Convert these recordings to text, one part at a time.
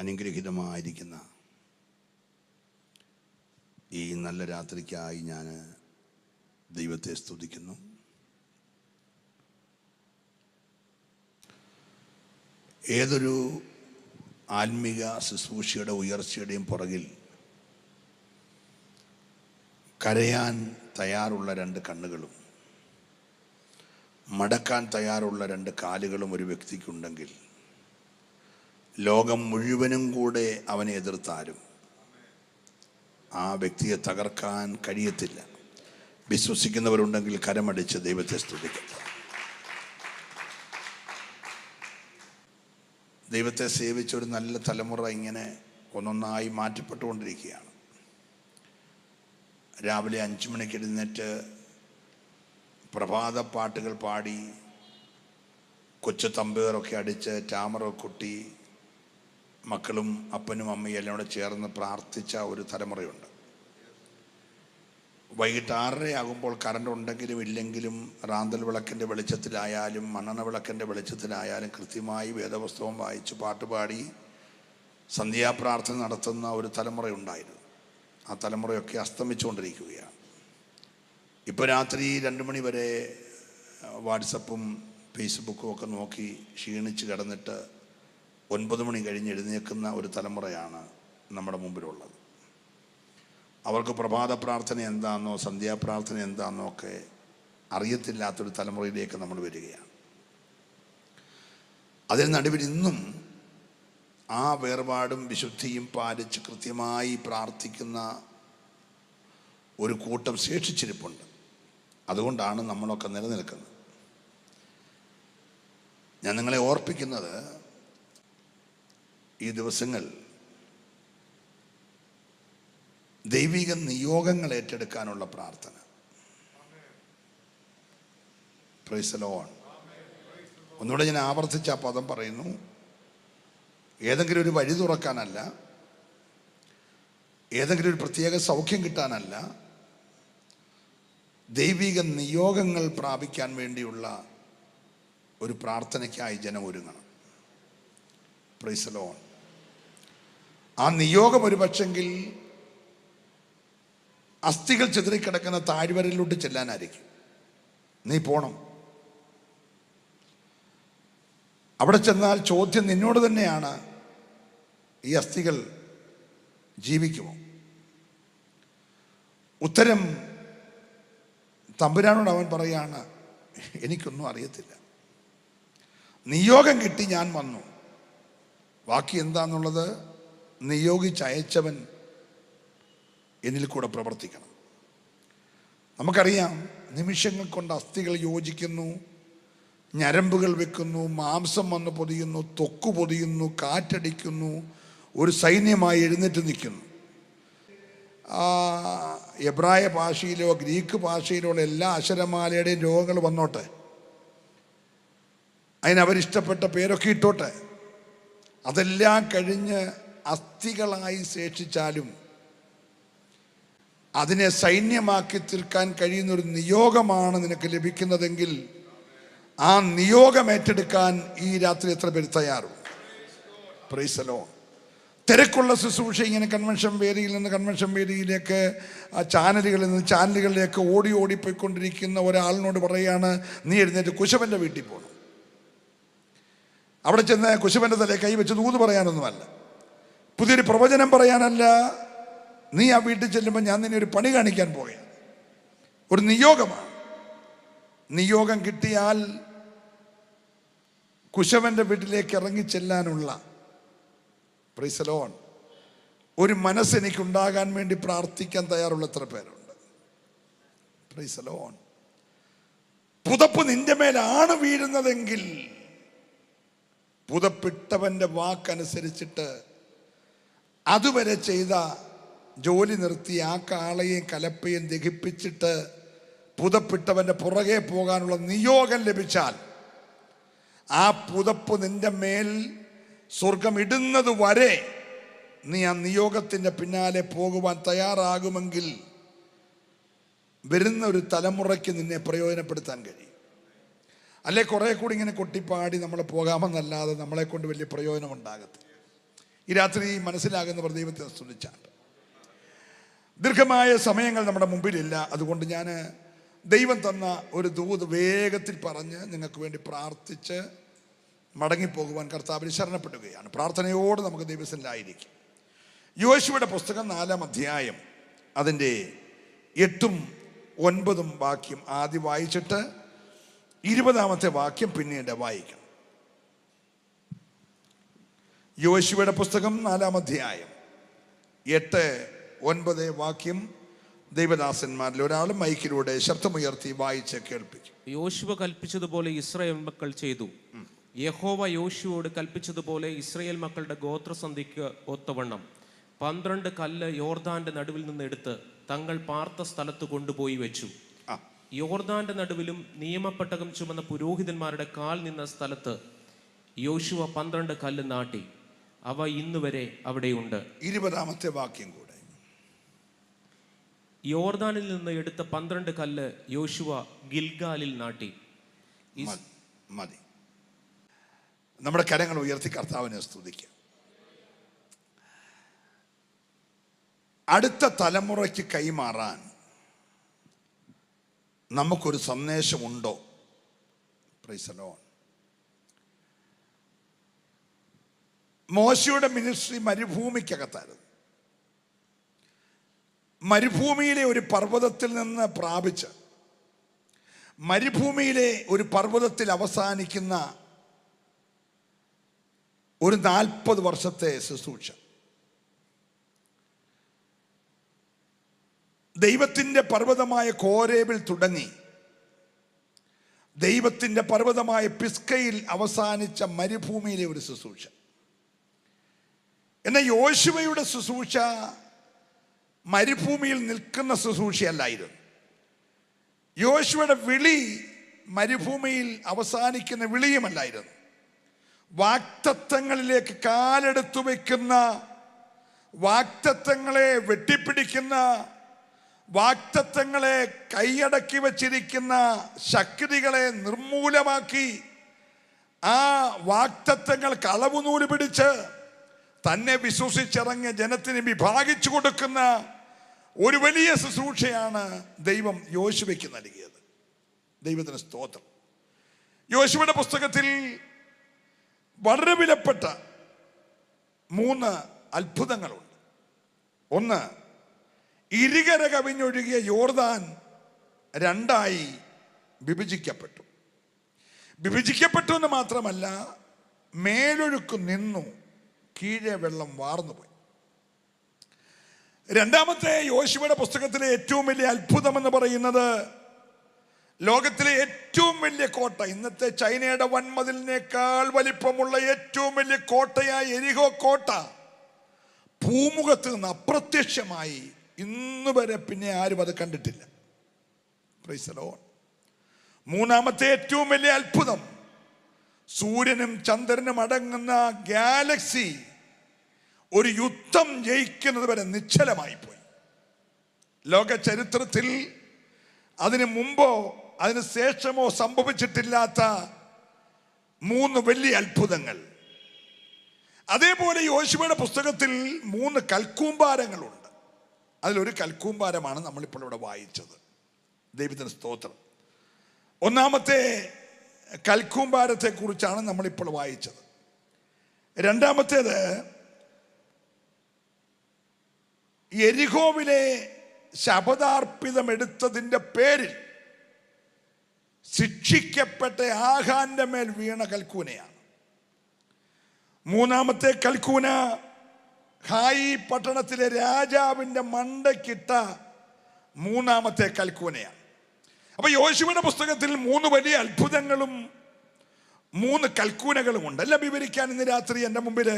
അനുഗ്രഹീതമായിരിക്കുന്ന ഈ നല്ല രാത്രിക്കായി ഞാൻ ദൈവത്തെ സ്തുതിക്കുന്നു. ഏതൊരു ആത്മീക ശുശ്രൂഷയുടെ ഉയർച്ചയുടെയും പുറകിൽ കരയാൻ തയ്യാറുള്ള രണ്ട് കണ്ണുകളും മടക്കാൻ തയ്യാറുള്ള രണ്ട് കാലുകളും ഒരു വ്യക്തിക്കുണ്ടെങ്കിൽ ലോകം മുഴുവനും കൂടെ അവനെ എതിർത്താലും ആ വ്യക്തിയെ തകർക്കാൻ കഴിയത്തില്ല. വിശ്വസിക്കുന്നവരുണ്ടെങ്കിൽ കരമടിച്ച് ദൈവത്തെ സ്തുതിക്കട്ടെ. ദൈവത്തെ സേവിച്ചൊരു നല്ല തലമുറ ഇങ്ങനെ ഒന്നൊന്നായി മാറ്റപ്പെട്ടുകൊണ്ടിരിക്കുകയാണ്. രാവിലെ 5 മണിക്ക് എഴുന്നേറ്റ് പ്രഭാത പാട്ടുകൾ പാടി കൊച്ചു തമ്പേറൊക്കെ അടിച്ച് ടാമറൊക്കെ കൊട്ടി മക്കളും അപ്പനും അമ്മയും എല്ലാം കൂടെ ചേർന്ന് പ്രാർത്ഥിച്ച ഒരു തലമുറയുണ്ട്. വൈകിട്ട് 6:30 ആകുമ്പോൾ കറണ്ട് ഉണ്ടെങ്കിലും ഇല്ലെങ്കിലും റാന്തൽ വിളക്കിൻ്റെ വെളിച്ചത്തിലായാലും മണ്ണെണ്ണ വിളക്കിൻ്റെ വെളിച്ചത്തിലായാലും കൃത്യമായി വേദപുസ്തകം വായിച്ച് പാട്ടുപാടി സന്ധ്യാപ്രാർത്ഥന നടത്തുന്ന ഒരു തലമുറയുണ്ടായിരുന്നു. ആ തലമുറയൊക്കെ അസ്തമിച്ചുകൊണ്ടിരിക്കുകയാണ്. ഇപ്പോൾ രാത്രി 2 മണി വരെ വാട്സപ്പും ഫേസ്ബുക്കും ഒക്കെ നോക്കി ക്ഷീണിച്ച് കിടന്നിട്ട് 9 മണി കഴിഞ്ഞ് എഴുന്നേൽക്കുന്ന ഒരു തലമുറയാണ് നമ്മുടെ മുമ്പിലുള്ളത്. അവർക്ക് പ്രഭാത പ്രാർത്ഥന എന്താണെന്നോ സന്ധ്യാപ്രാർത്ഥന എന്താണെന്നോ ഒക്കെ അറിയത്തില്ലാത്തൊരു തലമുറയിലേക്ക് നമ്മൾ വരികയാണ്. അതിന് നടുവിൽ ഇന്നും ആ വേർപാടും വിശുദ്ധിയും പാലിച്ച് കൃത്യമായി പ്രാർത്ഥിക്കുന്ന ഒരു കൂട്ടം ശേഷിച്ചിരിപ്പുണ്ട്. അതുകൊണ്ടാണ് നമ്മളൊക്കെ നിലനിൽക്കുന്നത്. ഞാൻ നിങ്ങളെ ഓർപ്പിക്കുന്നത്, ഈ ദിവസങ്ങൾ ദൈവിക നിയോഗങ്ങൾ ഏറ്റെടുക്കാനുള്ള പ്രാർത്ഥന. Price the Lord. ഒന്നുകൂടെ ഞാൻ ആവർത്തിച്ച ആ പദം പറയുന്നു. ഏതെങ്കിലും ഒരു വഴി തുറക്കാനല്ല, ഏതെങ്കിലും ഒരു പ്രത്യേക സൗഖ്യം കിട്ടാനല്ല, ദൈവിക നിയോഗങ്ങൾ പ്രാപിക്കാൻ വേണ്ടിയുള്ള ഒരു പ്രാർത്ഥനയ്ക്കായി ജനം ഒരുങ്ങണം. Price the Lord. ആ നിയോഗം ഒരു പക്ഷെങ്കിൽ അസ്ഥികൾ ചിതറിക്കിടക്കുന്ന താഴ്വരയിലോട്ട് ചെല്ലാനായിരിക്കും. നീ പോണം. അവിടെ ചെന്നാൽ ചോദ്യം നിന്നോട് തന്നെയാണ്, ഈ അസ്ഥികൾ ജീവിക്കുമോ? ഉത്തരം തമ്പുരാനോട് അവൻ പറയാണ്, എനിക്കൊന്നും അറിയത്തില്ല. നിയോഗം കിട്ടി, ഞാൻ വന്നു. ബാക്കി എന്താന്നുള്ളത് നിയോഗിച്ചയച്ചവൻ എന്നിൽ കൂടെ പ്രവർത്തിക്കണം. നമുക്കറിയാം, നിമിഷങ്ങൾ കൊണ്ട് അസ്ഥികൾ യോജിക്കുന്നു, ഞരമ്പുകൾ വെക്കുന്നു, മാംസം വന്ന് പൊതിയുന്നു, ത്വക്ക് പൊതിയുന്നു, കാറ്റടിക്കുന്നു, ഒരു സൈന്യമായി എഴുന്നേറ്റ് നിൽക്കുന്നു. എബ്രായ ഭാഷയിലോ ഗ്രീക്ക് ഭാഷയിലോ ഉള്ള എല്ലാ അക്ഷരമാലയുടെയും രോഗങ്ങൾ വന്നോട്ടെ, അതിനവരിഷ്ടപ്പെട്ട പേരൊക്കെ ഇട്ടോട്ടെ. അതെല്ലാം കഴിഞ്ഞ് അസ്ഥികളായി ശേഷിച്ചാലും അതിനെ സൈന്യമാക്കി തീർക്കാൻ കഴിയുന്നൊരു നിയോഗമാണ് നിനക്ക് ലഭിക്കുന്നതെങ്കിൽ ആ നിയോഗം ഏറ്റെടുക്കാൻ ഈ രാത്രി എത്ര പേര് തയ്യാറും? Price the Lord. തിരക്കുള്ള ശുശ്രൂഷ ഇങ്ങനെ കൺവെൻഷൻ വേദിയിൽ നിന്ന് കൺവെൻഷൻ വേദിയിലേക്ക്, ചാനലുകളിൽ നിന്ന് ചാനലുകളിലേക്ക് ഓടിപ്പോയിക്കൊണ്ടിരിക്കുന്ന ഒരാളിനോട് പറയുകയാണ്, നീ എഴുന്നേറ്റ് കുശവൻ്റെ വീട്ടിൽ പോകണം. അവിടെ ചെന്ന് കുശവൻ്റെ തലയിൽ കൈവച്ച് ദൂത് പറയാനൊന്നുമല്ല, പുതിയൊരു പ്രവചനം പറയാനല്ല. നീ ആ വീട്ടിൽ ചെല്ലുമ്പോൾ ഞാൻ നിന്നെ ഒരു പണി കാണിക്കാൻ പോവുകയാണ്. ഒരു നിയോഗമാണ്. നിയോഗം കിട്ടിയാൽ കുശവൻ്റെ വീട്ടിലേക്ക് ഇറങ്ങി ചെല്ലാനുള്ള, പ്രൈസ് ദി ലോർഡ്, ഒരു മനസ്സെനിക്കുണ്ടാകാൻ വേണ്ടി പ്രാർത്ഥിക്കാൻ തയ്യാറുള്ള എത്ര പേരുണ്ട്? Price the Lord. പുതപ്പ് നിന്റെ മേലാണ് വീഴുന്നതെങ്കിൽ പുതപ്പിട്ടവൻ്റെ വാക്കനുസരിച്ചിട്ട് അതുവരെ ചെയ്ത ജോലി നിർത്തി ആ കാളയെയും കലപ്പയും ദഹിപ്പിച്ചിട്ട് പുതപ്പിട്ടവൻ്റെ പുറകെ പോകാനുള്ള നിയോഗം ലഭിച്ചാൽ ആ പുതപ്പ് നിന്റെ മേൽ സ്വർഗം ഇടുന്നത് വരെ നീ ആ നിയോഗത്തിൻ്റെ പിന്നാലെ പോകുവാൻ തയ്യാറാകുമെങ്കിൽ വരുന്ന ഒരു തലമുറയ്ക്ക് നിന്നെ പ്രയോജനപ്പെടുത്താൻ കഴിയും. അല്ലെ കുറെ കൂടി ഇങ്ങനെ കൊട്ടിപ്പാടി നമ്മൾ പോകാമെന്നല്ലാതെ നമ്മളെ കൊണ്ട് വലിയ പ്രയോജനം ഉണ്ടാകത്തില്ല. ഈ രാത്രി മനസ്സിലാകുന്നവർ ദൈവത്തെ സ്തുതിച്ചാട്ട്. ദീർഘമായ സമയങ്ങൾ നമ്മുടെ മുമ്പിലില്ല. അതുകൊണ്ട് ഞാൻ ദൈവം തന്ന ഒരു ദൂത് വേഗത്തിൽ പറഞ്ഞ് നിങ്ങൾക്ക് വേണ്ടി പ്രാർത്ഥിച്ച് മടങ്ങിപ്പോകുവാൻ കർത്താവിൽ ശരണപ്പെടുകയാണ്. പ്രാർത്ഥനയോട് നമുക്ക് ദൈവസന്നിധിയിലായിരിക്കും. യോശുവയുടെ പുസ്തകം 4-ാം അധ്യായം അതിൻ്റെ 8ഉം 9ഉം വാക്യം ആദ്യം വായിച്ചിട്ട് 20ാമത്തെ വാക്യം പിന്നീട് വായിക്കണം. യോശുവയുടെ പുസ്തകം 4-ാം അധ്യായം 8-9 വാക്യം ദൈവദാസന്മാരിൽ ഒരാൾ മൈക്കിലൂടെ ശബ്ദമുയർത്തി വായിച്ച് കേൾപ്പിക്കും. യോശുവ കൽപ്പിച്ചതുപോലെ ഇസ്രായേൽ മക്കൾ ചെയ്തു. യഹോവ യോശുവോട് കൽപ്പിച്ചതുപോലെ ഇസ്രായേൽ മക്കളുടെ ഗോത്രസന്ധിക്ക് ഒത്തവണ്ണം 12 കല്ല് യോർദാന്റെ നടുവിൽ നിന്ന് എടുത്ത് തങ്ങൾ പാർത്ത സ്ഥലത്ത് കൊണ്ടുപോയി വെച്ചു. യോർദാന്റെ നടുവിലും നിയമപ്പെട്ടകം ചുമന്ന പുരോഹിതന്മാരുടെ കാൽ നിന്ന സ്ഥലത്ത് യോശുവ 12 കല്ല് നാട്ടി. അവ ഇന്നുവരെ അവിടെയുണ്ട്. 20ാമത്തെ വാക്യം കൂടെ. യോർദാനിൽ നിന്ന് എടുത്ത 12 കല്ല് യോശുവ ഗിൽഗാലിൽ നാട്ടി. മതി. നമ്മുടെ കരങ്ങൾ ഉയർത്തി കർത്താവിനെ സ്തുതിക്കാം. അടുത്ത തലമുറയ്ക്ക് കൈമാറാൻ നമുക്കൊരു സന്ദേശമുണ്ടോ? Praise the Lord. മോശയുടെ മിനിസ്ട്രി മരുഭൂമിക്കകത്തായിരുന്നു. മരുഭൂമിയിലെ ഒരു പർവ്വതത്തിൽ നിന്ന് പ്രാപിച്ച് മരുഭൂമിയിലെ ഒരു പർവ്വതത്തിൽ അവസാനിക്കുന്ന ഒരു 40 വർഷത്തെ ശുശ്രൂഷ. ദൈവത്തിൻ്റെ പർവ്വതമായ കോരേബിൽ തുടങ്ങി ദൈവത്തിൻ്റെ പർവ്വതമായ പിസ്കയിൽ അവസാനിച്ച മരുഭൂമിയിലെ ഒരു ശുശ്രൂഷ. എന്നാൽ യോശുവയുടെ ശുശ്രൂഷ മരുഭൂമിയിൽ നിൽക്കുന്ന ശുശ്രൂഷയല്ലായിരുന്നു. യോശുവയുടെ വിളി മരുഭൂമിയിൽ അവസാനിക്കുന്ന വിളിയുമല്ലായിരുന്നു. വാഗ്ദത്തങ്ങളിലേക്ക് കാലെടുത്തു വയ്ക്കുന്ന, വാഗ്ദത്തങ്ങളെ വെട്ടിപ്പിടിക്കുന്ന, വാഗ്ദത്തങ്ങളെ കൈയടക്കി വച്ചിരിക്കുന്ന ശക്തികളെ നിർമൂലമാക്കി ആ വാഗ്ദത്തങ്ങൾക്ക് അളവുനൂല് പിടിച്ച് തന്നെ വിശ്വസിച്ചിറങ്ങിയ ജനത്തിന് വിഭാഗിച്ചു കൊടുക്കുന്ന ഒരു വലിയ ശുശ്രൂഷയാണ് ദൈവം യോശുവയ്ക്ക് നൽകിയത്. ദൈവത്തിന് സ്തോത്രം. യോശുവയുടെ പുസ്തകത്തിൽ വളരെ വിലപ്പെട്ട 3 അത്ഭുതങ്ങളുണ്ട്. ഒന്ന്, ഇരുകര കവിഞ്ഞൊഴുകിയ യോർദാൻ 2ആയി വിഭജിക്കപ്പെട്ടു. വിഭജിക്കപ്പെട്ടു എന്ന് മാത്രമല്ല, മേലൊഴുക്ക് നിന്നു, കീഴെ വെള്ളം വാർന്നുപോയി. രണ്ടാമത്തെ യോശുവയുടെ പുസ്തകത്തിലെ ഏറ്റവും വലിയ അത്ഭുതം എന്ന് പറയുന്നത്, ലോകത്തിലെ ഏറ്റവും വലിയ കോട്ട, ഇന്നത്തെ ചൈനയുടെ വൻമതിലിനേക്കാൾ വലിപ്പമുള്ള ഏറ്റവും വലിയ കോട്ടയായ എരിഹോ കോട്ട ഭൂമുഖത്ത് നിന്ന് അപ്രത്യക്ഷമായി. ഇന്ന് വരെ പിന്നെ ആരും അത് കണ്ടിട്ടില്ല. Price the Lord. മൂന്നാമത്തെ ഏറ്റവും വലിയ അത്ഭുതം, സൂര്യനും ചന്ദ്രനും അടങ്ങുന്ന ഗാലക്സി ഒരു യുദ്ധം ജയിക്കുന്നത് വരെ നിശ്ചലമായി പോയി. ലോക ചരിത്രത്തിൽ അതിനു മുമ്പോ അതിന് ശേഷമോ സംഭവിച്ചിട്ടില്ലാത്ത 3 വലിയ അത്ഭുതങ്ങൾ. അതേപോലെ യോശുവയുടെ പുസ്തകത്തിൽ 3 കൽക്കൂമ്പാരങ്ങളുണ്ട്. അതിലൊരു കൽക്കൂമ്പാരമാണ് നമ്മളിപ്പോൾ ഇവിടെ വായിച്ചത്. ദൈവത്തിന് സ്തോത്രം. ഒന്നാമത്തെ കൽക്കൂമ്പാരത്തെ കുറിച്ചാണ് നമ്മളിപ്പോൾ വായിച്ചത്. രണ്ടാമത്തേത് യെരിഹോവിലെ ശപഥാർപ്പിതം എടുത്തതിൻ്റെ പേരിൽ ശിക്ഷിക്കപ്പെട്ട ആഹാന്റെ മേൽ വീണ കൽക്കൂനയാണ്. മൂന്നാമത്തെ കൽക്കൂന ഹായി പട്ടണത്തിലെ രാജാവിൻ്റെ മണ്ടയ്ക്കിട്ട 3ാമത്തെ കൽക്കൂനയാണ്. അപ്പൊ യോശുവയുടെ പുസ്തകത്തിൽ 3 വലിയ അത്ഭുതങ്ങളും 3 കൽക്കൂനകളും ഉണ്ട്. എല്ലാം വിവരിക്കാൻ ഇന്ന് രാത്രി എൻ്റെ മുമ്പിൽ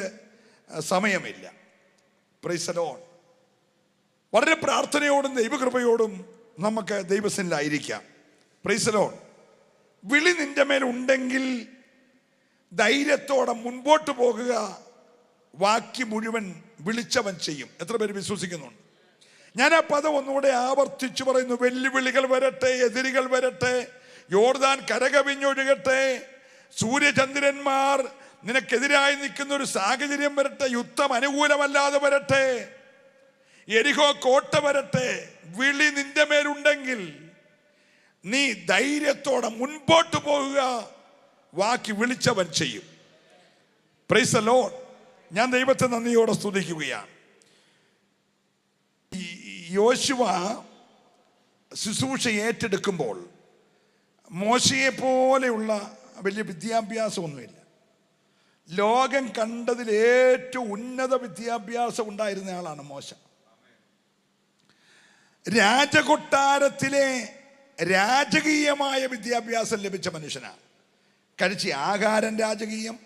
സമയമില്ല. Price the Lord. വളരെ പ്രാർത്ഥനയോടും ദൈവകൃപയോടും നമുക്ക് ദൈവസന്നിധിയിലായിരിക്കാം. Price the Lord. വിളി നിന്റെ മേൽ ഉണ്ടെങ്കിൽ ധൈര്യത്തോടെ മുൻപോട്ട് പോകുക. വാക്കി മുഴുവൻ വിളിച്ചവൻ ചെയ്യും. എത്ര പേര് വിശ്വസിക്കുന്നുണ്ട്? ഞാൻ ആ പദം ഒന്നുകൂടെ ആവർത്തിച്ചു പറയുന്നു. വെല്ലുവിളികൾ വരട്ടെ, എതിരികൾ വരട്ടെ, യോർദാൻ കരകവിഞ്ഞൊഴുകട്ടെ, സൂര്യചന്ദ്രന്മാർ നിനക്കെതിരായി നിൽക്കുന്ന ഒരു സാഹചര്യം വരട്ടെ, യുദ്ധം അനുകൂലമല്ലാതെ വരട്ടെ, യെരിഹോ കോട്ട വരട്ടെ, വിളി നിന്റെ മേലുണ്ടെങ്കിൽ നീ ധൈര്യത്തോടെ മുൻപോട്ട് പോകുക. വാക്കി വിളിച്ചവൻ ചെയ്യും. Price the Lord. ഞാൻ ദൈവത്തെ നന്ദിയോടെ സ്തുതിക്കുകയാണ്. യോശുവ ശുശ്രൂഷ ഏറ്റെടുക്കുമ്പോൾ മോശയെ പോലെയുള്ള വലിയ വിദ്യാഭ്യാസമൊന്നുമില്ല. ലോകം കണ്ടതിൽ ഏറ്റവും ഉന്നത വിദ്യാഭ്യാസം ഉണ്ടായിരുന്ന ആളാണ് മോശ. രാജകൊട്ടാരത്തിലെ രാജകീയമായ വിദ്യാഭ്യാസം ലഭിച്ച മനുഷ്യനാണ്. കഴിച്ച ആഹാരം രാജകീയം,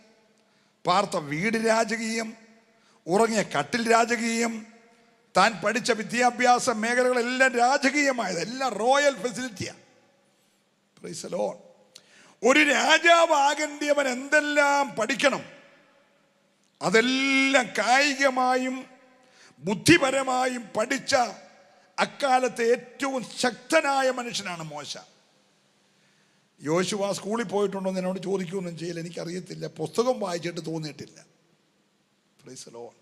പാർത്ത വീട് രാജകീയം, ഉറങ്ങിയ കട്ടിൽ രാജകീയം, താൻ പഠിച്ച വിദ്യാഭ്യാസ മേഖലകളെല്ലാം രാജകീയമായത്, എല്ലാം റോയൽ ഫെസിലിറ്റിയാണ്. Praise the Lord. ഒരു രാജാവാകേണ്ടിയവൻ എന്തെല്ലാം പഠിക്കണം, അതെല്ലാം കായികമായും ബുദ്ധിപരമായും പഠിച്ച അക്കാലത്തെ ഏറ്റവും ശക്തനായ മനുഷ്യനാണ് മോശ. യോശുവ സ്കൂളിൽ പോയിട്ടുണ്ടോ എന്ന് എന്നോട് ചോദിക്കുകയൊന്നും ചെയ്യില്ല, എനിക്കറിയത്തില്ല, പുസ്തകം വായിച്ചിട്ട് തോന്നിയിട്ടില്ല. Price the Lord.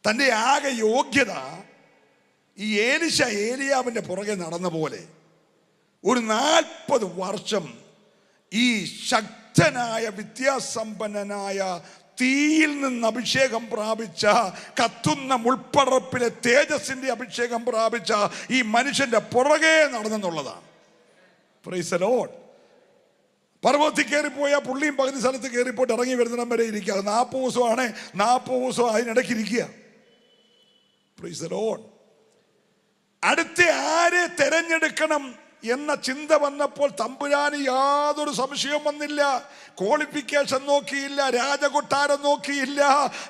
തൻ്റെ ആകെ യോഗ്യത ഈ ഏലിയാവിൻ്റെ പുറകെ നടന്ന പോലെ ഒരു 40 വർഷം ഈ ശക്തനായ വിദ്യാസമ്പന്നനായ തീയിൽ നിന്ന് അഭിഷേകം പ്രാപിച്ച, കത്തുന്ന മുൾപ്പടർപ്പിലെ തേജസ്സിന്റെ അഭിഷേകം പ്രാപിച്ച ഈ മനുഷ്യന്റെ പുറകെ നടന്നെന്നുള്ളതാണ്. Price the Lord. പർവ്വതത്തിൽ കയറിപ്പോയാൽ പുള്ളിയും പകുതി സ്ഥലത്ത് കയറിപ്പോയിട്ട് ഇറങ്ങി വരുന്നിടം വരെ ഇരിക്കുക. 40 ദിവസമാണ്, 40 ദിവസം അതിനിടയ്ക്ക് ഇരിക്കുക. Price the Lord. അടുത്ത ആരെ തെരഞ്ഞെടുക്കണം എന്ന ചിന്ത വന്നപ്പോൾ തമ്പുരാന് യാതൊരു സംശയവും വന്നില്ല. ക്വാളിഫിക്കേഷൻ നോക്കിയില്ല, രാജകൊട്ടാരം നോക്കിയില്ല,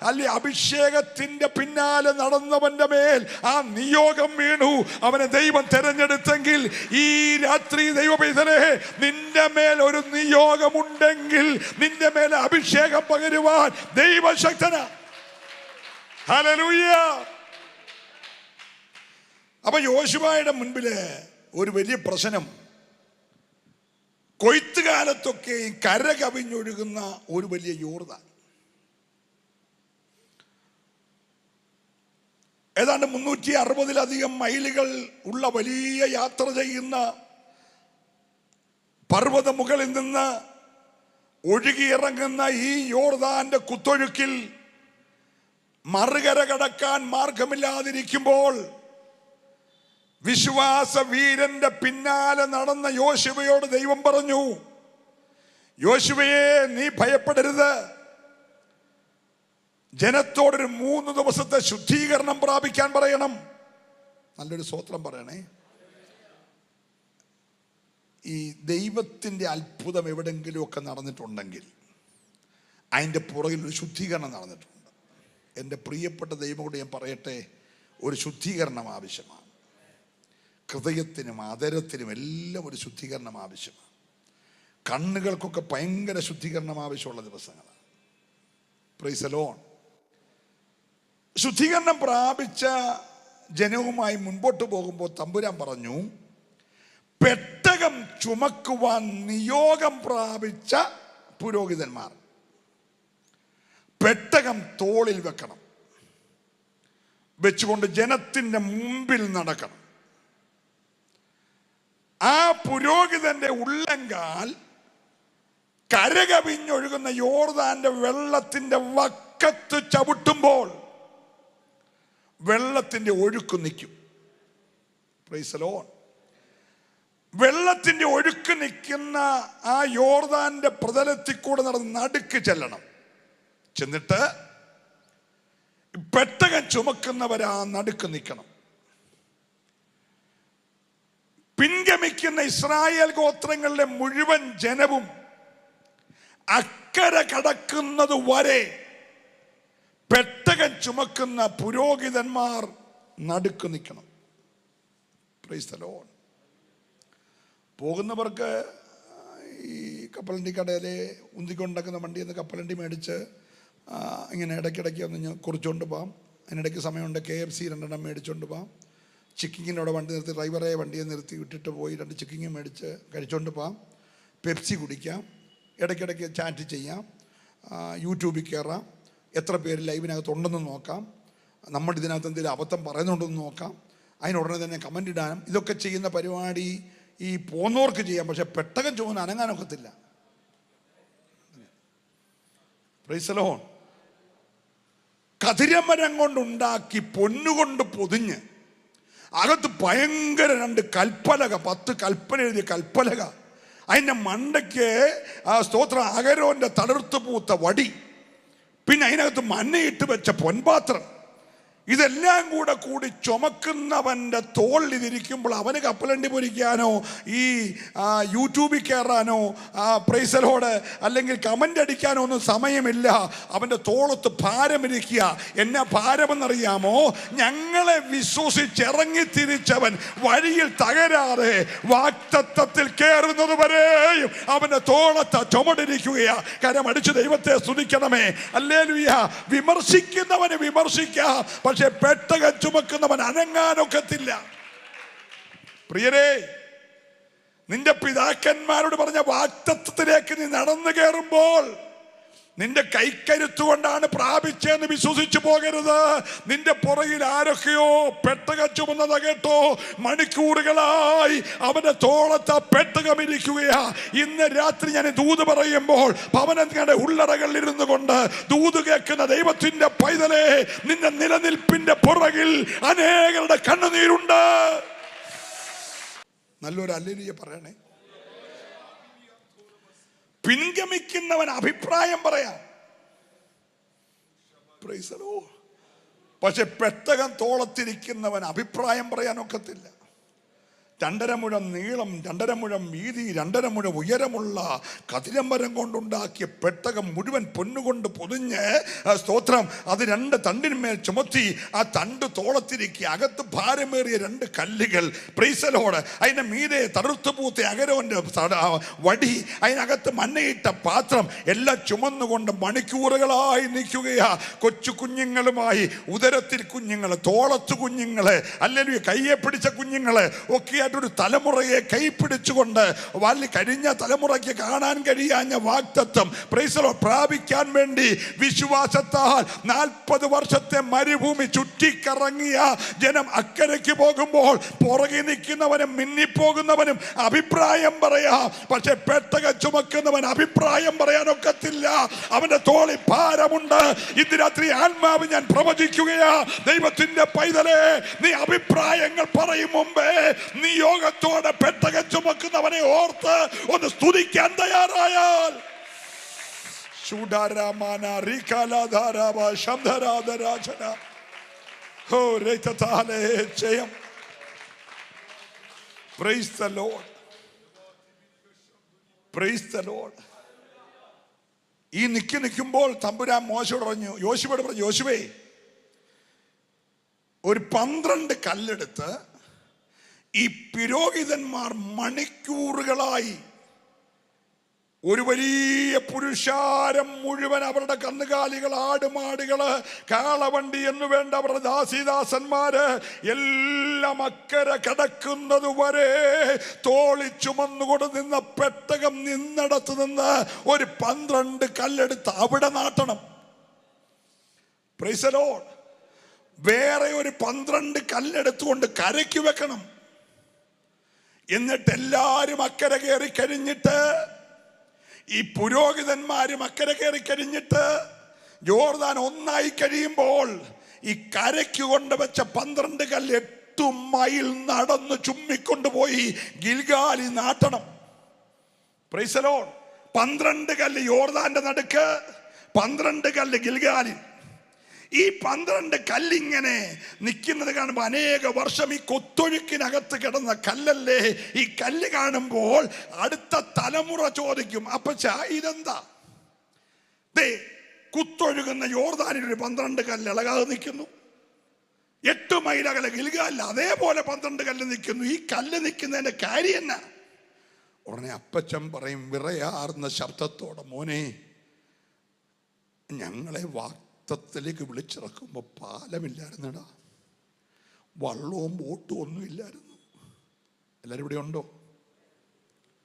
അല്ലെ അഭിഷേകത്തിന്റെ പിന്നാലെ നടന്നവന്റെ മേൽ ആ നിയോഗം വീണു. അവനെ ദൈവം തെരഞ്ഞെടുത്തെങ്കിൽ ഈ രാത്രി ദൈവപൈതലേ, നിന്റെ മേൽ ഒരു നിയോഗമുണ്ടെങ്കിൽ നിന്റെ മേൽ അഭിഷേകം പകരുവാൻ ദൈവശക്തനാ. ഹല്ലേലൂയ. അപ്പൊ യോശുവയുടെ മുൻപില് ഒരു വലിയ പ്രശ്നം, കൊയ്ത്തുകാലത്തൊക്കെ കര കവിഞ്ഞൊഴുകുന്ന ഒരു വലിയ യോർദാൻ. ഏതാണ്ട് 360-ലധികം മൈലുകൾ ഉള്ള വലിയ യാത്ര ചെയ്യുന്ന പർവ്വത മുകളിൽ നിന്ന് ഒഴുകിയിറങ്ങുന്ന ഈ യോർദാന്റെ കുത്തൊഴുക്കിൽ മറുകര കടക്കാൻ മാർഗമില്ലാതിരിക്കുമ്പോൾ വിശ്വാസ വീരന്റെ പിന്നാലെ നടന്ന യോശുവയോട് ദൈവം പറഞ്ഞു, യോശുവയെ നീ ഭയപ്പെടരുത്, ജനത്തോടൊരു 3 ദിവസത്തെ ശുദ്ധീകരണം പ്രാപിക്കാൻ പറയണം. നല്ലൊരു സ്തോത്രം പറയണേ. ഈ ദൈവത്തിൻ്റെ അത്ഭുതം എവിടെങ്കിലുമൊക്കെ നടന്നിട്ടുണ്ടെങ്കിൽ അതിൻ്റെ പുറകിൽ ഒരു ശുദ്ധീകരണം നടന്നിട്ടുണ്ട്. എൻ്റെ പ്രിയപ്പെട്ട ദൈവമോട് ഞാൻ പറയട്ടെ, ഒരു ശുദ്ധീകരണം ആവശ്യമാണ്. ഹൃദയത്തിനും അതരത്തിനും എല്ലാം ഒരു ശുദ്ധീകരണം ആവശ്യമാണ്. കണ്ണുകൾക്കൊക്കെ ഭയങ്കര ശുദ്ധീകരണം ആവശ്യമുള്ള ദിവസങ്ങളാണ്. Price the Lord. ശുദ്ധീകരണം പ്രാപിച്ച ജനവുമായി മുൻപോട്ട് പോകുമ്പോൾ തമ്പുരാൻ പറഞ്ഞു, പെട്ടകം ചുമക്കുവാൻ നിയോഗം പ്രാപിച്ച പുരോഹിതന്മാർ പെട്ടകം തോളിൽ വെക്കണം, വെച്ചുകൊണ്ട് ജനത്തിൻ്റെ മുമ്പിൽ നടക്കണം. ആ പുരോഹിതന്റെ ഉള്ളങ്കാൽ കരകവിഞ്ഞൊഴുകുന്ന യോർദാന്റെ വെള്ളത്തിന്റെ വക്കത്ത് ചവിട്ടുമ്പോൾ വെള്ളത്തിന്റെ ഒഴുക്ക് നിൽക്കും. Price the Lord. വെള്ളത്തിന്റെ ഒഴുക്ക് നിൽക്കുന്ന ആ യോർദാന്റെ പ്രതലത്തിൽ കൂടെ നടന്ന് നടുക്ക് ചെല്ലണം. ചെന്നിട്ട് പെട്ടകം ചുമക്കുന്നവരാ നടുക്ക് നിൽക്കണം. പിൻഗമിക്കുന്ന ഇസ്രായേൽ ഗോത്രങ്ങളിലെ മുഴുവൻ ജനവും അക്കരെ കടക്കുന്നത് വരെ പെട്ടകം ചുമക്കുന്ന പുരോഹിതന്മാർ നടുക്ക് നിൽക്കണം. Price the Lord. പോകുന്നവർക്ക് ഈ കപ്പലണ്ടി കടയിലെ ഉന്തിക്കൊണ്ടാക്കുന്ന വണ്ടിയിൽ നിന്ന് കപ്പലണ്ടി മേടിച്ച് ഇങ്ങനെ ഇടയ്ക്കിടയ്ക്ക് ഒന്ന് കുറിച്ചുകൊണ്ട് പോകാം. അതിനിടയ്ക്ക് സമയമുണ്ട് KFC 2 മേടിച്ചുകൊണ്ട് പോകാം. ചിക്കിങ്ങിനോടെ വണ്ടി നിർത്തി, ഡ്രൈവറെ വണ്ടിയെ നിർത്തി വിട്ടിട്ട് പോയി 2 ചിക്കിങ് മേടിച്ച് കഴിച്ചുകൊണ്ട് പോകാം. പെപ്സി കുടിക്കാം, ഇടയ്ക്കിടയ്ക്ക് ചാറ്റ് ചെയ്യാം, യൂട്യൂബിൽ കയറാം, എത്ര പേര് ലൈവിനകത്ത് ഉണ്ടെന്ന് നോക്കാം, നമ്മൾ ഇതിനകത്ത് എന്തെങ്കിലും അബദ്ധം പറയുന്നുണ്ടെന്ന് നോക്കാം, അതിനുടനെ തന്നെ കമൻ്റ് ഇടാനും. ഇതൊക്കെ ചെയ്യുന്ന പരിപാടി ഈ പോന്നോർക്ക് ചെയ്യാം, പക്ഷെ പെട്ടകം ചുമന്ന് അനങ്ങാനൊക്കത്തില്ല. Praise the Lord. കതിരമരം കൊണ്ടുണ്ടാക്കി പൊന്നുകൊണ്ട് പൊതിഞ്ഞ് അകത്ത് ഭയങ്കര 2 കൽപ്പലക, 10 കൽപ്പന എഴുതിയ കൽപ്പലക, അതിൻ്റെ മണ്ടയ്ക്ക് സ്തോത്രം അഹരോന്റെ തളിർത്ത് പൂത്ത വടി, പിന്നെ അതിനകത്ത് മഞ്ഞയിട്ട് വെച്ച പൊൻപാത്രം, ഇതെല്ലാം കൂടി ചുമക്കുന്നവൻ്റെ തോളിൽ ഇതിരിക്കുമ്പോൾ അവന് കപ്പലണ്ടി പൊരിക്കാനോ ഈ യൂട്യൂബിൽ കയറാനോ പ്രൈസ് ദി ലോർഡ് അല്ലെങ്കിൽ കമൻ്റ് അടിക്കാനോ ഒന്നും സമയമില്ല. അവൻ്റെ തോളത്ത് ഭാരമിരിക്കുക. എന്നാ ഭാരമെന്നറിയാമോ? ഞങ്ങളെ വിശ്വസിച്ചിറങ്ങി തിരിച്ചവൻ വഴിയിൽ തകരാതെ വാഗ്ദത്തത്തിൽ കയറുന്നത് വരെയും അവൻ്റെ തോളത്ത് ചുമടിരിക്കുകയാ. കരമടിച്ച് ദൈവത്തെ സ്തുതിക്കണമേ. ഹല്ലേലൂയ. വിമർശിക്കുന്നവന് വിമർശിക്കാം, പക്ഷെ പെട്ടകം ചുമക്കുന്നവൻ അനങ്ങാനൊക്കത്തില്ല. പ്രിയരേ, നിന്റെ പിതാക്കന്മാരോട് പറഞ്ഞ വാഗ്ദത്തത്തിലേക്ക് നീ നടന്നു കയറുമ്പോൾ നിന്റെ കൈക്കരുത്തുകൊണ്ടാണ് പ്രാപിച്ചെന്ന് വിശ്വസിച്ചു പോകരുത്. നിന്റെ പുറകിൽ ആരൊക്കെയോ പെട്ടകം ചുമന്നത് കേട്ടോ. മണിക്കൂറുകളായി അവന്റെ തോളത്ത് പെട്ടകം ഇരിക്കുകയാ. ഇന്ന് രാത്രി ഞാൻ ദൂത് പറയുമ്പോൾ ഭവനങ്ങളുടെ ഉള്ളറകളിൽ ഇരുന്നു കൊണ്ട് ദൂത് കേൾക്കുന്ന ദൈവത്തിന്റെ പൈതലേ, നിന്റെ നിലനിൽപ്പിന്റെ പുറകിൽ അനേകരുടെ കണ്ണുനീരുണ്ട്. നല്ലൊരു ഹല്ലേലൂയ പറയണേ. പിൻഗമിക്കുന്നവൻ അഭിപ്രായം പറയാം, പക്ഷെ പെട്ടകം തോളത്തിരിക്കുന്നവൻ അഭിപ്രായം പറയാനൊക്കത്തില്ല. 2.5 മുഴം നീളം, 2.5 മുഴം വീതി, 2.5 മുഴം ഉയരമുള്ള കതിരമരം കൊണ്ടുണ്ടാക്കിയ പെട്ടകം മുഴുവൻ പൊന്നുകൊണ്ട് പൊതിഞ്ഞ് സ്തോത്രം അത് 2 തണ്ടിന്മേൽ ചുമത്തി ആ തണ്ട് തോളത്തിരിക്കുക. അകത്ത് ഭാരമേറിയ 2 കല്ലുകൾ, പ്രൈസ് ദി ലോർഡ്. അതിന്റെ മീതെ തളിർത്തുപൂത്ത അഹരോന്റെ വടി, അതിനകത്ത് മഞ്ഞയിട്ട പാത്രം എല്ലാം ചുമന്നുകൊണ്ട് മണിക്കൂറുകളായി നിൽക്കുകയാ. കൊച്ചു കുഞ്ഞുങ്ങളുമായി, ഉദരത്തിൽ കുഞ്ഞുങ്ങള്, തോളത്ത് കുഞ്ഞുങ്ങള്, അല്ലെങ്കിൽ കയ്യെ പിടിച്ച കുഞ്ഞുങ്ങള് ഒക്കെ ഒരു തലമുറയെ കൈപിടിച്ചുകൊണ്ട് കഴിഞ്ഞ തലമുറയ്ക്ക് കാണാൻ കഴിയാഞ്ഞ വാഗ്ദത്തം പ്രൈസ് ദി ലോർഡ് പ്രാപിക്കാൻ വേണ്ടി വിശ്വാസത്താൽ 40 വർഷത്തെ മരുഭൂമി ചുറ്റിക്കറങ്ങിയ ജനം അക്കരയ്ക്ക് പോകുമ്പോൾ പുറകെ നിൽക്കുന്നവനും മിന്നിപ്പോകുന്നവനും അഭിപ്രായം പറയാം, പക്ഷെ പെട്ടകം ചുമക്കുന്നവൻ അഭിപ്രായം പറയാനൊക്കത്തില്ല. അവന്റെ തോളിൽ ഭാരമുണ്ട്. ഇന്ന് രാത്രി ആത്മാവ് ഞാൻ പ്രവചിക്കുകയാ, ദൈവത്തിന്റെ പൈതലേ, നീ അഭിപ്രായങ്ങൾ പറയും മുമ്പേ നീ യോഗത്തോടെ പെട്ടകം ചുമക്കുന്നവനെ ഓർത്ത് ഒന്ന് സ്തുതിക്കാൻ തയ്യാറായാൽ ജയം. Praise the Lord. Praise the Lord. ഈ നിൽക്കുമ്പോൾ തമ്പുരാൻ മോശയോട് പറഞ്ഞു, യോശുവയോട് പറഞ്ഞു, യോശുവേ, ഒരു 12 കല്ലെടുത്ത് ഈ പുരോഹിതന്മാർ മണിക്കൂറുകളായി ഒരു വലിയ പുരുഷാരം മുഴുവൻ അവരുടെ കന്നുകാലികൾ, ആടുമാടുകള്, കാളവണ്ടി എന്ന് വേണ്ട അവരുടെ ദാസിദാസന്മാര് എല്ലാം അക്കരെ കടക്കുന്നത് വരെ തോളി ചുമന്നുകൊണ്ട് നിന്ന പെട്ടകം നിന്നിടത്ത് നിന്ന് ഒരു 12 കല്ലെടുത്ത് അവിടെ നാട്ടണം. Price the Lord. വേറെ ഒരു 12 കല്ലെടുത്തുകൊണ്ട് കരയ്ക്ക് വെക്കണം. എന്നിട്ട് എല്ലാവരും അക്കരെ കയറി കഴിഞ്ഞിട്ട്, ഈ പുരോഹിതന്മാരും അക്കരെ കയറി കഴിഞ്ഞിട്ട്, യോർദാൻ ഒന്നായി കഴിയുമ്പോൾ ഈ കരയ്ക്ക് കൊണ്ടുവച്ച 12 കല്ല് 8 മൈൽ നടന്ന് ചുമ്മിക്കൊണ്ടുപോയി ഗിൽഗാലിൽ നാട്ടണം. Price the Lord. 12 കല്ല് യോർദാന്റെ നടുക്ക്, 12 കല്ല് ഗിൽഗാലിൽ. ഈ 12 കല്ലിങ്ങനെ നിൽക്കുന്നത് കാണുമ്പോൾ അനേക വർഷം ഈ കൊത്തൊഴുക്കിനകത്ത് കിടന്ന കല്ലല്ലേ. ഈ കല്ല് കാണുമ്പോൾ അടുത്ത തലമുറ ചോദിക്കും, അപ്പച്ചാ ഇതെന്താ? ദേ കുത്തൊഴുകുന്ന യോർദാനിൽ ഒരു 12 കല്ല് ഇളകാതെ നിൽക്കുന്നു. 8 മൈൽ അകലെ ഗിൽഗാലിൽ അതേപോലെ 12 കല്ല് നിൽക്കുന്നു. ഈ കല്ല് നിൽക്കുന്നതിന്റെ കാര്യം എന്നാ? ഉടനെ അപ്പച്ചൻ പറയും വിറയാർന്ന ശബ്ദത്തോടെ, മോനെ, ഞങ്ങളെ ത്തിലേക്ക് വിളിച്ചിറക്കുമ്പോൾ പാലമില്ലായിരുന്നടാ, വള്ളവും ബോട്ടും ഒന്നും ഇല്ലായിരുന്നു. എല്ലാവരും ഇവിടെ ഉണ്ടോ?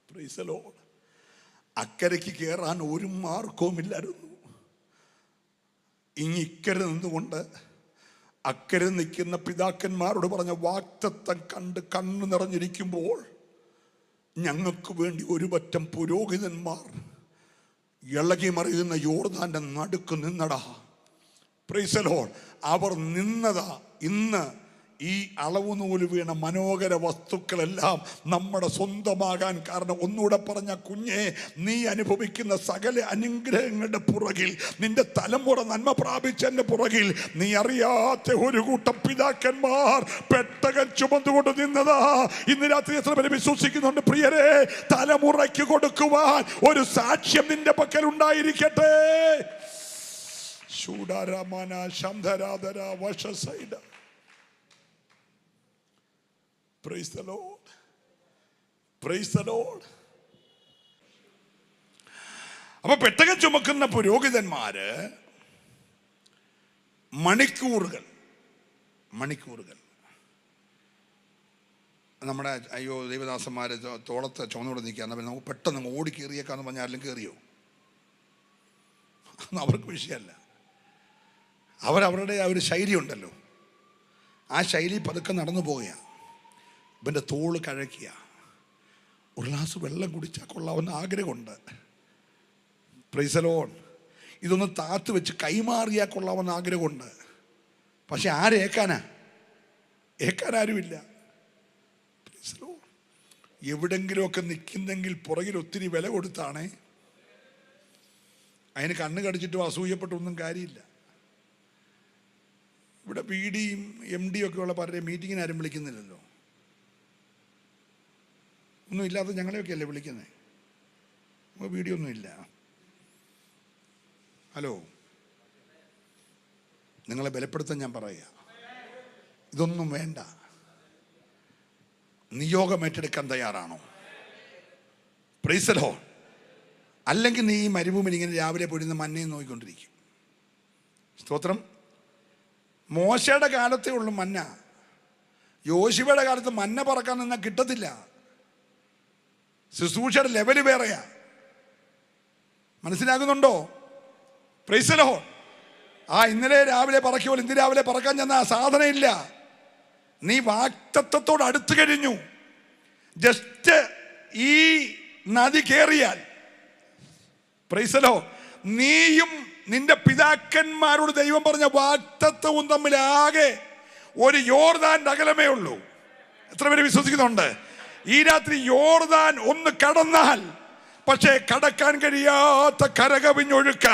Praise the Lord. അക്കരയ്ക്ക് കയറാൻ ഒരു മാർഗവും ഇല്ലായിരുന്നു. ഇക്കരെ നിന്നുകൊണ്ട് അക്കരെ നിൽക്കുന്ന പിതാക്കന്മാരോട് പറഞ്ഞ വാഗ്ദത്തം കണ്ട് കണ്ണു നിറഞ്ഞിരിക്കുമ്പോൾ ഞങ്ങൾക്ക് വേണ്ടി ഒരു പറ്റം പുരോഹിതന്മാർ ഇളകി മറിയുന്ന യോർദാന്റെ നടുക്ക് നിന്നടാ. Praise the Lord. അവർ നിന്നതാ ഇന്ന് ഈ അളവ് നൂല് വീണ മനോഹര വസ്തുക്കളെല്ലാം നമ്മുടെ സ്വന്തമാകാൻ കാരണം. ഒന്നുകൂടെ പറഞ്ഞ കുഞ്ഞെ, നീ അനുഭവിക്കുന്ന സകല അനുഗ്രഹങ്ങളുടെ പുറകിൽ, നിന്റെ തലമുറ നന്മ പ്രാപിച്ചതിന്റെ പുറകിൽ നീ അറിയാത്ത ഒരു കൂട്ടം പിതാക്കന്മാർ പെട്ടകം ചുമന്നുകൊണ്ട് നിന്നതാ. ഇന്ന് രാത്രി എത്ര പേര് വിശ്വസിക്കുന്നുണ്ട് പ്രിയരെ? തലമുറയ്ക്ക് കൊടുക്കുവാൻ ഒരു സാക്ഷ്യം നിന്റെ പക്കൽ ഉണ്ടായിരിക്കട്ടെ. ശൂഡാരമന ശംധരാധര വശസൈഡ. Praise the Lord. Praise the Lord. അപ്പൊ പെട്ടകം ചുമക്കുന്ന പുരോഹിതന്മാര് മണിക്കൂറുകൾ നമ്മുടെ അയ്യോ ദൈവദാസന്മാര് തോളത്ത് ചുമന്നുകൊണ്ട് നിൽക്കുക, നമുക്ക് പെട്ടെന്ന് ഓടി കയറിയേക്കാന്ന് പറഞ്ഞാൽ ആരെങ്കിലും കയറിയോ? അവർക്ക് വിഷയമല്ല. അവരവരുടെ ആ ഒരു ശൈലി ഉണ്ടല്ലോ, ആ ശൈലി പതുക്കെ നടന്നു പോവുകയാണ്. ഇവൻ്റെ തോള് കഴക്കുക, ഒരു ഗ്ലാസ് വെള്ളം കുടിച്ചാൽ കൊള്ളാവുന്ന ആഗ്രഹമുണ്ട്. Praise the Lord. ഇതൊന്ന് താത്ത് വെച്ച് കൈമാറിയാൽ കൊള്ളാവുന്ന ആഗ്രഹമുണ്ട്. പക്ഷെ ഏക്കാനാരുമില്ല. Praise the Lord. എവിടെങ്കിലുമൊക്കെ നിൽക്കുന്നെങ്കിൽ പുറകിൽ ഒത്തിരി വില കൊടുത്താണേ. അതിന് കണ്ണ് കടിച്ചിട്ടും അസൂയപ്പെട്ടൊന്നും കാര്യമില്ല. ഇവിടെ PDയും MDയും ഒക്കെ ഉള്ള പലരെയും മീറ്റിങ്ങിന് ആരും വിളിക്കുന്നില്ലല്ലോ. ഒന്നും ഇല്ലാത്ത ഞങ്ങളെയൊക്കെ അല്ലേ വിളിക്കുന്നത്? നമുക്ക് വീഡിയോ ഒന്നുമില്ല. ഹലോ, നിങ്ങളെ ബലപ്പെടുത്താൻ ഞാൻ പറയുക, ഇതൊന്നും വേണ്ട. നിയോഗം ഏറ്റെടുക്കാൻ തയ്യാറാണോ? Price the Lord. അല്ലെങ്കിൽ നീ ഈ മരുഭൂമിയിൽ ഇങ്ങനെ രാവിലെ പോയിരുന്ന മന്നയും നോക്കിക്കൊണ്ടിരിക്കും. സ്തോത്രം. മോശയുടെ കാലത്തേ ഉള്ളൂ മന്ന. യോശുവയുടെ കാലത്ത് മന്ന പറക്കാൻ നിന്നാൽ കിട്ടത്തില്ല. ശുശ്രൂഷയുടെ ലെവല് വേറെയാ. മനസ്സിലാകുന്നുണ്ടോ? Price the Lord. ഇന്നലെ രാവിലെ പറക്കുമ്പോൾ ഇന്ന് രാവിലെ പറക്കാൻ ചെന്ന ആ സാധനം ഇല്ല. നീ വാഗ്ദത്തത്തോട് അടുത്ത് കഴിഞ്ഞു. ജസ്റ്റ് ഈ നദി കേറിയാൽ, പ്രൈസ് ദി ലോർഡ്, നീയും നിന്റെ പിതാക്കന്മാരോട് ദൈവം പറഞ്ഞ വാഗ്ദത്തവും തമ്മിലാകെ ഒരു യോർദാന്റെ അകലമേ ഉള്ളൂ. എത്ര പേര് വിശ്വസിക്കുന്നുണ്ട്? ഈ രാത്രി യോർദാൻ ഒന്ന് കടന്നാൽ, പക്ഷേ കടക്കാൻ കഴിയാത്ത കരകവിഞ്ഞൊഴുക്ക,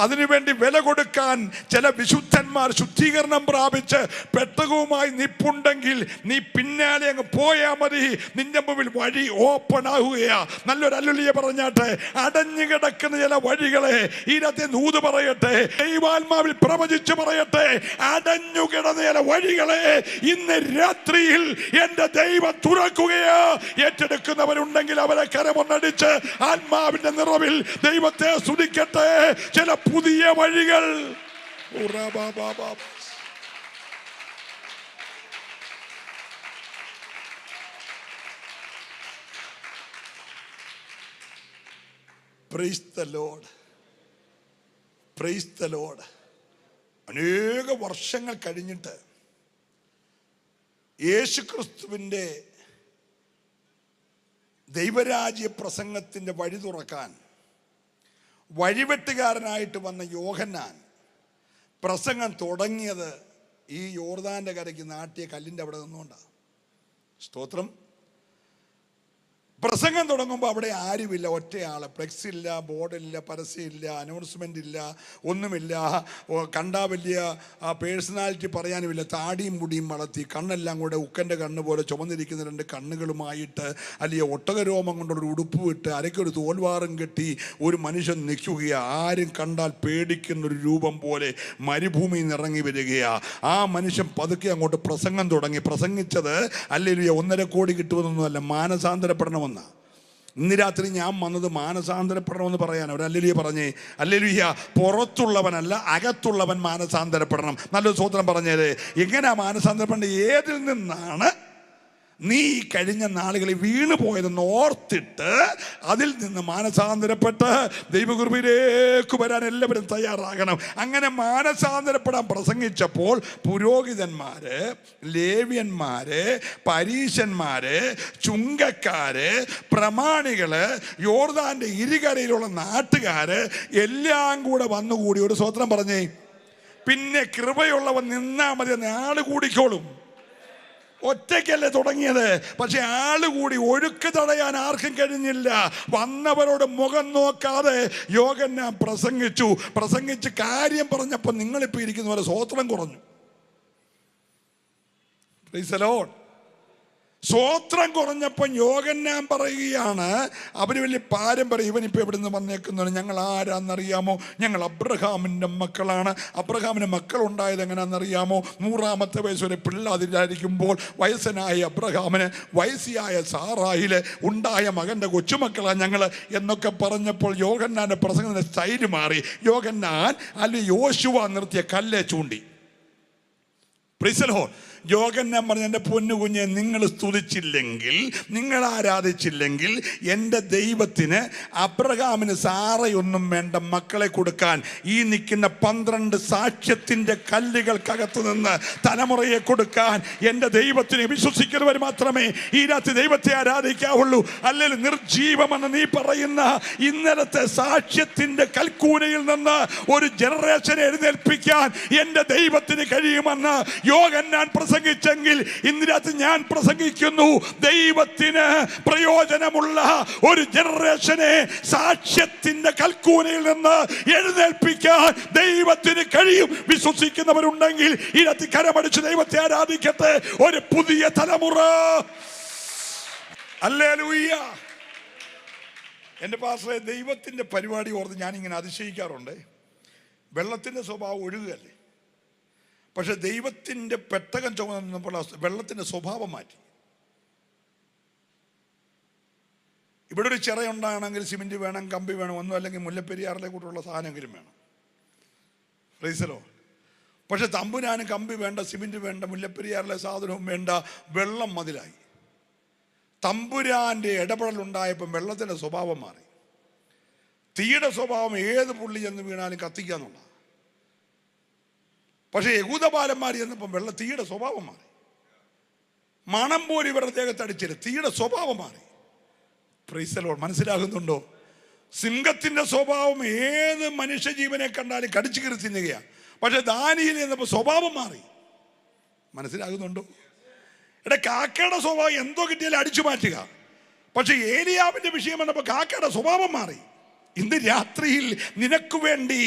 അതിനുവേണ്ടി വില കൊടുക്കാൻ ചില വിശുദ്ധന്മാർ ശുദ്ധീകരണം പ്രാപിച്ച് പെട്ടകവുമായി നിപ്പുണ്ടെങ്കിൽ നീ പിന്നാലെ അങ്ങ് പോയാൽ മതി. നിന്റെ മുമ്പിൽ വഴി ഓപ്പൺ ആവുകയാ. നല്ലൊരു അല്ലുലിയെ പറഞ്ഞാട്ടെ. അടഞ്ഞു കിടക്കുന്ന ചില വഴികളെ ഈ രാത്രി നൂത് പറയട്ടെ, ദൈവാത്മാവിൽ പ്രവചിച്ച് പറയട്ടെ, അടഞ്ഞു കിടന്ന ചില വഴികളെ ഇന്ന് രാത്രിയിൽ എന്റെ ദൈവം തുറക്കുകയാ. ഏറ്റെടുക്കുന്നവരുണ്ടെങ്കിൽ അവരെ കരമൊന്നടിച്ച് ആത്മാവിന്റെ നിറവിൽ ദൈവത്തെ സ്തുതിക്കട്ടെ. ചില പുതിയ വഴികൾ. Price the Lord. Praise the Lord. അനേക വർഷങ്ങൾ കഴിഞ്ഞിട്ട് യേശുക്രിസ്തുവിൻ്റെ ദൈവരാജ്യ പ്രസംഗത്തിൻ്റെ വഴി തുറക്കാൻ വഴിവെട്ടുകാരനായിട്ട് വന്ന യോഹന്നാൻ പ്രസംഗം തുടങ്ങിയത് ഈ യോർദാന്റെ കരയ്ക്ക് നാട്ടിയ കല്ലിൻ്റെ അവിടെ നിന്നുകൊണ്ടാണ്. സ്തോത്രം. പ്രസംഗം തുടങ്ങുമ്പോൾ അവിടെ ആരുമില്ല, ഒറ്റയാള്. ഫ്ലെക്സ് ഇല്ല, ബോർഡില്ല, പരസ്യമില്ല, അനൗൺസ്മെൻ്റ് ഇല്ല, ഒന്നുമില്ല. കണ്ടാ വലിയ പേഴ്സണാലിറ്റി പറയാനുമില്ല. താടിയും മുടിയും വളർത്തി, കണ്ണെല്ലാം കൂടെ ഉക്കൻ്റെ കണ്ണ് പോലെ ചുമന്നിരിക്കുന്ന 2 കണ്ണുകളുമായിട്ട്, അല്ലെങ്കിൽ ഒട്ടകരോമം കൊണ്ടൊരു ഉടുപ്പ് വിട്ട് അരയ്ക്കൊരു തോൽവാറും കെട്ടി ഒരു മനുഷ്യൻ നിൽക്കുകയാണ്. ആരും കണ്ടാൽ പേടിക്കുന്നൊരു രൂപം പോലെ മരുഭൂമിയിൽ നിന്ന് ഇറങ്ങി വരികയാ. ആ മനുഷ്യൻ പതുക്കെ അങ്ങോട്ട് പ്രസംഗം തുടങ്ങി. പ്രസംഗിച്ചത് അല്ലെങ്കിൽ 1.5 കോടി കിട്ടുമെന്നൊന്നുമല്ല, മാനസാന്തരപ്പെടണമെന്ന്. ഇന്ന് രാത്രി ഞാൻ വന്നത് മാനസാന്തരപ്പെടണമെന്ന് പറയാൻ. ഒരു ഹല്ലേലൂയ പറഞ്ഞേ. ഹല്ലേലൂയ. പുറത്തുള്ളവനല്ല, അകത്തുള്ളവൻ മാനസാന്തരപ്പെടണം. നല്ലൊരു സ്തോത്രം പറഞ്ഞേര്. എങ്ങനെയാ മാനസാന്തരപ്പെടേണ്ടത്? ഏതിൽ നിന്നാണ് നീ ഈ കഴിഞ്ഞ നാളുകളിൽ വീണു പോയതെന്ന് ഓർത്തിട്ട് അതിൽ നിന്ന് മാനസാന്തരപ്പെട്ട് ദൈവകൃപയിലേക്ക് വരാൻ എല്ലാവരും തയ്യാറാകണം. അങ്ങനെ മാനസാന്തരപ്പെടാൻ പ്രസംഗിച്ചപ്പോൾ പുരോഹിതന്മാര്, ലേവ്യന്മാര്, പരീശന്മാര്, ചുങ്കക്കാര്, പ്രമാണികള്, യോർദാന്റെ ഇരുകരയിലുള്ള നാട്ടുകാര് എല്ലാം കൂടെ വന്നുകൂടി ഒരു സ്തോത്രം പറഞ്ഞേ. പിന്നെ കൃപയുള്ളവൻ നിന്നാ മതി, ആള് കൂടിക്കോളും. ഒറ്റയ്ക്കല്ലേ തുടങ്ങിയത്, പക്ഷെ ആളുകൂടി. ഒഴുക്ക് തടയാൻ ആർക്കും കഴിഞ്ഞില്ല. വന്നവരോട് മുഖം നോക്കാതെ യോഹന്നാൻ പ്രസംഗിച്ച് കാര്യം പറഞ്ഞപ്പോൾ നിങ്ങളിപ്പോൾ ഇരിക്കുന്ന പോലെ സ്വോത്രം കുറഞ്ഞു. Price the Lord. സ്വോത്രം കുറഞ്ഞപ്പോൾ യോഹന്നാൻ പറയുകയാണ്, അവര് വലിയ പാരമ്പര്യം, ഇവനിപ്പോൾ എവിടെ നിന്ന് വന്നേക്കുന്നത്, ഞങ്ങൾ ആരാന്നറിയാമോ? ഞങ്ങൾ അബ്രഹാമിൻ്റെ മക്കളാണ്. അബ്രഹാമിന് മക്കളുണ്ടായത് എങ്ങനെയാണെന്നറിയാമോ? 100-ാമത്തെ വയസ്സ് വരെ പിള്ള അതിലായിരിക്കുമ്പോൾ വയസ്സനായ അബ്രഹാമിന് വയസ്സിയായ സാറായില് ഉണ്ടായ മകൻ്റെ കൊച്ചുമക്കളാണ് ഞങ്ങൾ എന്നൊക്കെ പറഞ്ഞപ്പോൾ യോഹന്നാൻ്റെ പ്രസംഗത്തിൻ്റെ സ്റ്റൈല് മാറി. യോഹന്നാൻ യോശുവ നിർത്തിയ കല്ലെ ചൂണ്ടി. Price the Lord. യോഹന്നാൻ പറഞ്ഞ, എൻ്റെ പൊന്നു കുഞ്ഞെ, നിങ്ങൾ സ്തുതിച്ചില്ലെങ്കിൽ, നിങ്ങൾ ആരാധിച്ചില്ലെങ്കിൽ എൻ്റെ ദൈവത്തിന് അബ്രഹാമിന് സാറയൊന്നും വേണ്ട മക്കളെ കൊടുക്കാൻ. ഈ നിൽക്കുന്ന 12 സാക്ഷ്യത്തിൻ്റെ കല്ലുകൾക്കകത്ത് നിന്ന് തലമുറയെ കൊടുക്കാൻ എൻ്റെ ദൈവത്തിന് വിശ്വസിക്കുന്നവർ മാത്രമേ ഈ രാത്രി ദൈവത്തെ ആരാധിക്കാവുള്ളൂ. അല്ലെങ്കിൽ നിർജീവമെന്ന് നീ പറയുന്ന ഇന്നലത്തെ സാക്ഷ്യത്തിൻ്റെ കൽക്കൂനയിൽ നിന്ന് ഒരു ജനറേഷനെ എഴുന്നേൽപ്പിക്കാൻ എൻ്റെ ദൈവത്തിന് കഴിയുമെന്ന് യോഹന്നാൻ പ്രസംഗിച്ചെങ്കിൽ ഇന്ന് രാത്രി ഞാൻ പ്രസംഗിക്കുന്നു, ദൈവത്തിന് പ്രയോജനമുള്ള ഒരു ജനറേഷനെ സാക്ഷ്യത്തിന്റെ കൽക്കൂനയിൽ നിന്ന് എഴുന്നേൽപ്പിക്കാൻ ദൈവത്തിന് കഴിയും. വിശ്വസിക്കുന്നവരുണ്ടെങ്കിൽ ഈ രാത്രി കരമടിച്ച് ദൈവത്തെ ആരാധിക്കട്ടെ. ഒരു പുതിയ തലമുറ. ഹല്ലേലൂയ. എൻ്റെ പാസ്റ്ററെ, ദൈവത്തിന്റെ പരിപാടി ഓർത്ത് ഞാനിങ്ങനെ അതിശയിക്കാറുണ്ട്. വെള്ളത്തിന്റെ സ്വഭാവം ഒഴുകുകയല്ലേ, പക്ഷെ ദൈവത്തിൻ്റെ പെട്ടകം ചുമന്നപ്പോൾ വെള്ളത്തിൻ്റെ സ്വഭാവം മാറ്റി. ഇവിടെ ഒരു ചിറയുണ്ടാകണമെങ്കിൽ സിമെന്റ് വേണം, കമ്പി വേണം, ഒന്നും അല്ലെങ്കിൽ മുല്ലപ്പെരിയാറിലെ കൂട്ടുള്ള സാധനമെങ്കിലും വേണം. Price the Lord. പക്ഷെ തമ്പുരാന് കമ്പി വേണ്ട, സിമെന്റ് വേണ്ട, മുല്ലപ്പെരിയാറിലെ സാധനവും വേണ്ട, വെള്ളം മതിലായി. തമ്പുരാന്റെ ഇടപെടലുണ്ടായപ്പോൾ വെള്ളത്തിൻ്റെ സ്വഭാവം മാറി. തീയുടെ സ്വഭാവം ഏത് പുള്ളി ചെന്ന് വീണാലും കത്തിക്കാന്നുള്ള. പക്ഷെ യഹൂദബാലന്മാർ ചെന്നപ്പം തീയുടെ സ്വഭാവം മാറി. മണം പോലും ഇവരുടെ ദേഹത്ത് അടിച്ചില്ല, തീയുടെ സ്വഭാവം മാറി. Price the Lord. മനസ്സിലാകുന്നുണ്ടോ? സിംഹത്തിന്റെ സ്വഭാവം ഏത് മനുഷ്യജീവനെ കണ്ടാലും കടിച്ചു കീറി തിന്നുകയാണ്. പക്ഷെ ദാനിയേൽ ചെന്നപ്പോൾ സ്വഭാവം മാറി. മനസ്സിലാകുന്നുണ്ടോ? കാക്കയുടെ സ്വഭാവം എന്തോ കിട്ടിയാലും അടിച്ചു മാറ്റുക. പക്ഷെ ഏലിയാവിന്റെ വിഷയം വന്നപ്പോൾ കാക്കയുടെ സ്വഭാവം മാറി. ഇന്ന് രാത്രിയിൽ നിനക്ക് വേണ്ടി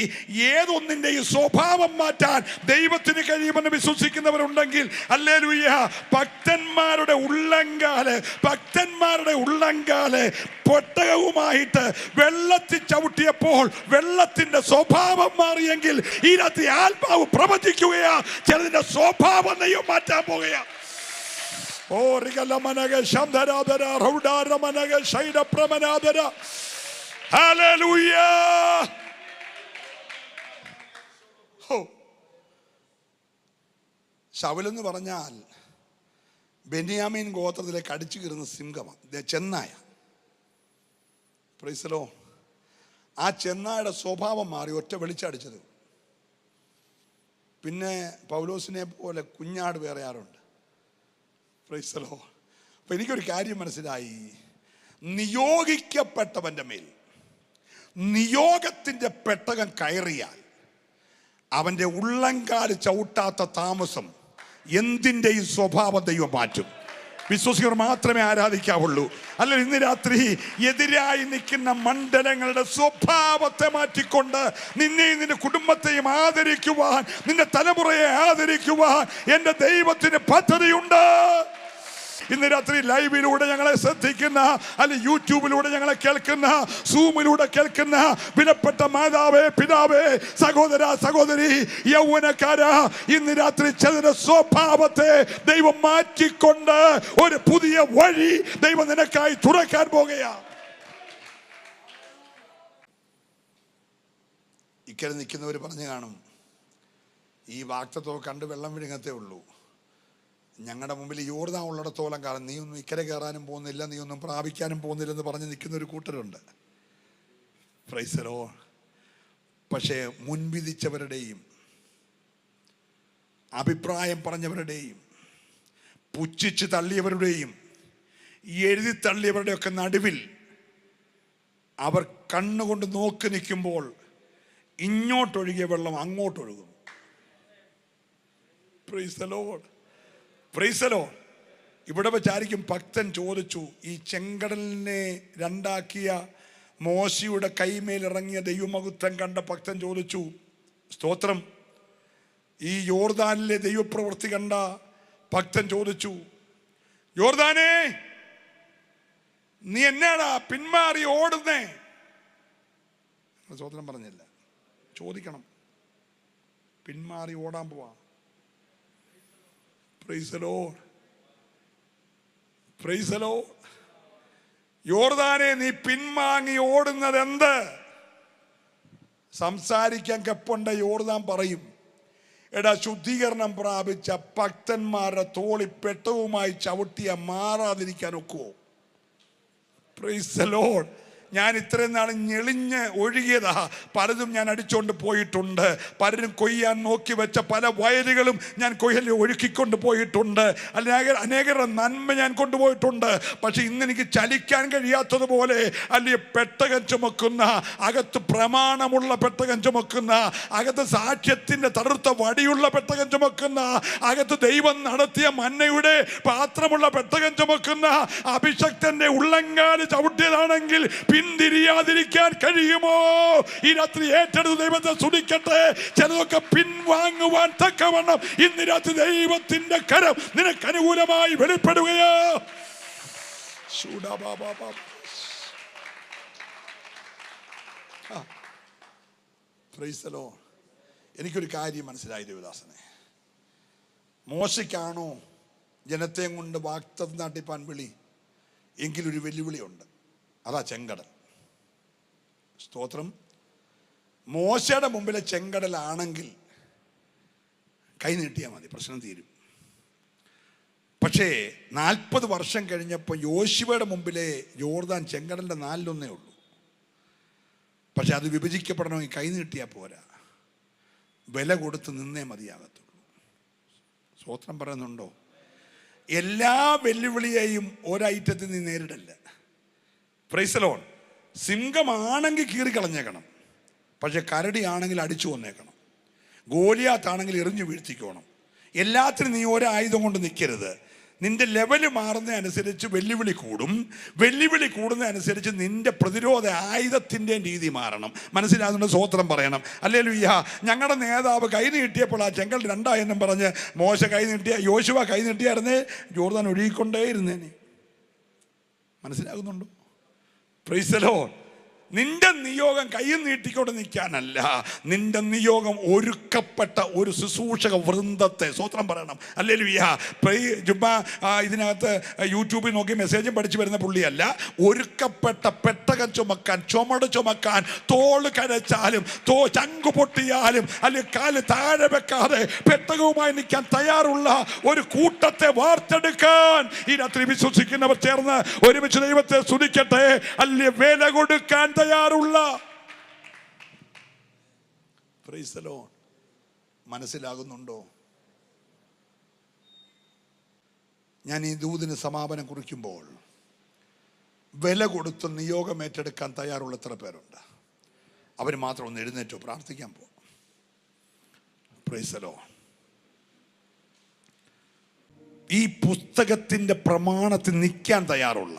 ഏതൊന്നിൻ്റെയും സ്വഭാവം മാറ്റാൻ ദൈവത്തിന് കഴിയുമെന്ന് വിശ്വസിക്കുന്നവരുണ്ടെങ്കിൽ ഹല്ലേലൂയ. ഭക്തന്മാരുടെ ഉള്ളങ്കാല് പെട്ടകവുമായിട്ട് വെള്ളത്തിൽ ചവിട്ടിയപ്പോൾ വെള്ളത്തിന്റെ സ്വഭാവം മാറിയെങ്കിൽ ഈ രാത്രി ആത്മാവ് പ്രവചിക്കുകയാ, ചിലതിന്റെ സ്വഭാവം ദൈവം മാറ്റാൻ പോകുകയാ. ഓ റിഗലമനഗ ശംധരാധര റൗഡാരമനഗ ശൈലപ്രമനാധര. ഹല്ലേലൂയ. ശൗലെന്ന് പറഞ്ഞാൽ ബെന്യാമീൻ ഗോത്രത്തിലേക്ക് അടിച്ചു കയറുന്ന സിംഹമാണ്, ചെന്നായ. Price the Lord. ആ ചെന്നായുടെ സ്വഭാവം മാറി, ഒറ്റ വെളിച്ചടിച്ചത്. പിന്നെ പൗലോസിനെ പോലെ കുഞ്ഞാട് വേറെ ആരുണ്ട്? Price the Lord. അപ്പൊ എനിക്കൊരു കാര്യം മനസ്സിലായി, നിയോഗിക്കപ്പെട്ടവന്റെ മേൽ നിയോഗത്തിന്റെ പെട്ടകം കയറിയാൽ അവന്റെ ഉള്ളങ്കാല് ചവിട്ടാത്ത താമസം എന്തിൻ്റെയും സ്വഭാവം ദൈവം മാറ്റും. വിശ്വസിക്കുന്നവർ മാത്രമേ ആരാധിക്കാവുള്ളൂ. അല്ല, ഇന്ന് രാത്രി എതിരായി നിൽക്കുന്ന മണ്ഡലങ്ങളുടെ സ്വഭാവത്തെ മാറ്റിക്കൊണ്ട് നിന്നെയും നിന്റെ കുടുംബത്തെയും ആദരിക്കുവാൻ, നിന്റെ തലമുറയെ ആദരിക്കുവാൻ എൻ്റെ ദൈവത്തിന് പദ്ധതിയുണ്ട്. ഇന്ന് രാത്രി ലൈവിലൂടെ ഞങ്ങളെ ശ്രദ്ധിക്കുന്ന, അല്ലെ യൂട്യൂബിലൂടെ ഞങ്ങളെ കേൾക്കുന്ന, സൂമിലൂടെ കേൾക്കുന്ന വിലപ്പെട്ട മാതാവേ, പിതാവേ, സഹോദര, സഹോദരി, യൗവനക്കാരാ, ഇന്ന് രാത്രി ചില സ്വഭാവത്തെ ദൈവം മാറ്റിക്കൊണ്ട് ഒരു പുതിയ വഴി ദൈവം നിനക്കായി തുറക്കാൻ പോകുകയാ. ഇക്കരെ നിൽക്കുന്നവർ പറഞ്ഞു കാണും, ഈ വാക്തത്വം കണ്ട് വെള്ളം വിഴുങ്ങത്തേ ഉള്ളൂ. ഞങ്ങളുടെ മുമ്പിൽ യോർദാൻ ഉള്ളിടത്തോളം കാലം നീ ഒന്നും ഇക്കരെ കയറാനും പോകുന്നില്ല, നീ ഒന്നും പ്രാപിക്കാനും പോകുന്നില്ലെന്ന് പറഞ്ഞ് നിൽക്കുന്ന ഒരു കൂട്ടരുണ്ട്. Price the Lord. പക്ഷേ മുൻവിധിച്ചവരുടെയും അഭിപ്രായം പറഞ്ഞവരുടെയും പുച്ഛിച്ച് തള്ളിയവരുടെയും എഴുതി തള്ളിയവരുടെയൊക്കെ നടുവിൽ അവർ കണ്ണുകൊണ്ട് നോക്കി നിൽക്കുമ്പോൾ ഇങ്ങോട്ടൊഴുകിയ വെള്ളം അങ്ങോട്ടൊഴുകും. Praise the Lord. Praise the Lord. ഇവിടെ വെച്ചായിരിക്കും ഭക്തൻ ചോദിച്ചു, ഈ ചെങ്കടലിനെ രണ്ടാക്കിയ മോശയുടെ കൈമേലിറങ്ങിയ ദൈവമഹത്വം കണ്ട ഭക്തൻ ചോദിച്ചു, സ്തോത്രം. ഈ യോർദാനിലെ ദൈവപ്രവൃത്തി കണ്ട ഭക്തൻ ചോദിച്ചു, യോർദാനേ നീ എന്നാടാ പിന്മാറി ഓടുന്നേ? സ്തോത്രം പറഞ്ഞില്ല. ചോദിക്കണം, പിന്മാറി ഓടാൻ പോവാ. Praise the Lord. Praise the Lord. യോർദാനെ നീ പിൻവാങ്ങി ഓടുന്നത് എന്ത്? സംസാരിക്കാൻ കെപ്പുണ്ട യോർദാൻ പറയും, എടാ ശുദ്ധീകരണം പ്രാപിച്ച ഭക്തന്മാരുടെ തോളി പെട്ടവുമായി ചവിട്ടിയ മാറാതിരിക്കാൻ ഒക്കുവോ? Praise the Lord. ഞാൻ ഇത്രയും നാൾ ഞെളിഞ്ഞ് ഒഴുകിയതാ. പലതും ഞാൻ അടിച്ചുകൊണ്ട് പോയിട്ടുണ്ട്. പലരും കൊയ്യാൻ നോക്കി വെച്ച പല വയലുകളും ഞാൻ കൊയ്യൽ ഒഴുക്കിക്കൊണ്ട് പോയിട്ടുണ്ട്. അനേകരുടെ നന്മ ഞാൻ കൊണ്ടുപോയിട്ടുണ്ട്. പക്ഷെ ഇന്ന് എനിക്ക് ചലിക്കാൻ കഴിയാത്തതുപോലെ അല്ലെ പെട്ടകം ചുമക്കുന്ന, അകത്ത് പ്രമാണമുള്ള പെട്ടകം ചുമക്കുന്ന, അകത്ത് സാക്ഷ്യത്തിന്റെ തടുത്ത വടിയുള്ള പെട്ടകം ചുമക്കുന്ന, അകത്ത് ദൈവം നടത്തിയ മന്നയുടെ പാത്രമുള്ള പെട്ടകം ചുമക്കുന്ന അഭിഷക്തന്റെ ഉള്ളങ്കാല് ചവിട്ടിയതാണെങ്കിൽ പിന്തിരിയാതിരിക്കാൻ കഴിയുമോ? ഈ രാത്രി ഏറ്റെടുത്ത് ദൈവത്തെ സ്തുതിക്കട്ടെ. ചിലതൊക്കെ പിൻവാങ്ങുവാൻ തക്കവണ്ണം ഇന്ന് രാത്രി ദൈവത്തിന്റെ കരം നിനക്ക് അനുകൂലമായി വെളിപ്പെടുകയോ? Price the Lord. എനിക്കൊരു കാര്യം മനസ്സിലായി ദേവദാസനെ. മോശയ്ക്കാണോ ജനത്തെയും കൊണ്ട് വാഗ്ദത്തം നാട്ടിപ്പാൻ വിളി? എങ്കിലൊരു വെല്ലുവിളിയുണ്ട്, അതാ ചെങ്കടൽ. സ്തോത്രം. മോശയുടെ മുമ്പിലെ ചെങ്കടലാണെങ്കിൽ കൈ നീട്ടിയാൽ മതി, പ്രശ്നം തീരും. പക്ഷേ 40 വർഷം കഴിഞ്ഞപ്പോൾ യോശുവയുടെ മുമ്പിലെ യോർദാൻ ചെങ്കടലിൻ്റെ 4-1 ഉള്ളൂ. പക്ഷെ അത് വിഭജിക്കപ്പെടണമെങ്കിൽ കൈ നീട്ടിയാൽ പോരാ, വില കൊടുത്ത് നിന്നേ മതിയാകത്തുള്ളൂ. സ്തോത്രം പറയുന്നുണ്ടോ? എല്ലാ വെല്ലുവിളിയെയും ഒരൈറ്റത്തിൽ നീ നേരിടല്ല. Praise the Lord. സിംഹമാണെങ്കിൽ കീറിക്കളഞ്ഞേക്കണം, പക്ഷെ കരടിയാണെങ്കിൽ അടിച്ചു വന്നേക്കണം. ഗോലിയാത്താണെങ്കിൽ എറിഞ്ഞു വീഴ്ത്തിക്കോണം. എല്ലാത്തിനും നീ ഒരായുധം കൊണ്ട് നിൽക്കരുത്. നിന്റെ ലെവല് മാറുന്നതനുസരിച്ച് വെല്ലുവിളി കൂടും. വെല്ലുവിളി കൂടുന്നതനുസരിച്ച് നിന്റെ പ്രതിരോധ ആയുധത്തിൻ്റെ രീതി മാറണം. മനസ്സിലാകുന്നുണ്ട്? സ്തോത്രം പറയണം. ഹല്ലേലൂയ. ഞങ്ങളുടെ നേതാവ് കൈ നീട്ടിയപ്പോൾ ആ ചെങ്കൽ 2 എന്നും പറഞ്ഞ് മോശ കൈ നീട്ടിയ, യോശുവ കൈ നീട്ടിയായിരുന്നേ യോർദാൻ ഒഴുകിക്കൊണ്ടേ ഇരുന്നേനെ. മനസ്സിലാകുന്നുണ്ടോ? Price the Lord. നിന്റെ നിയോഗം കയ്യിൽ നീട്ടിക്കൊണ്ട് നിൽക്കാനല്ല, നിന്റെ നിയോഗം ഒരുക്കപ്പെട്ട ഒരു ശുശ്രൂഷക വൃന്ദത്തെ, സ്തോത്രം പറയണം. ഹല്ലേലൂയ. ഇതിനകത്ത് യൂട്യൂബിൽ നോക്കി മെസ്സേജും പഠിച്ചു വരുന്ന പുള്ളിയല്ല. ഒരുക്കപ്പെട്ട പെട്ടകം ചുമക്കാൻ, ചുമട് ചുമക്കാൻ, തോള് കരച്ചാലും ചങ്കു പൊട്ടിയാലും അല്ലെങ്കിൽ കാല് താഴെ വെക്കാതെ പെട്ടകവുമായി നിൽക്കാൻ തയ്യാറുള്ള ഒരു കൂട്ടത്തെ വാർത്തെടുക്കാൻ ഈ രാത്രി വിശ്വസിക്കുന്നവർ ചേർന്ന് ഒരുമിച്ച് ദൈവത്തെ സ്തുതിക്കട്ടെ. അല്ലെ വില കൊടുക്കാൻ തയ്യാറുള്ള. Price the Lord. മനസ്സിലാകുന്നുണ്ടോ? ഞാൻ ഈ ദൂതിന് സമാപനം കുറിക്കുമ്പോൾ വില കൊടുത്ത് നിയോഗം ഏറ്റെടുക്കാൻ തയ്യാറുള്ള എത്ര പേരുണ്ട്? അവർ മാത്രം ഒന്ന് എഴുന്നേറ്റോ, പ്രാർത്ഥിക്കാൻ പോകും. Price the Lord. ഈ പുസ്തകത്തിന്റെ പ്രമാണത്തിൽ നിൽക്കാൻ തയ്യാറുള്ള,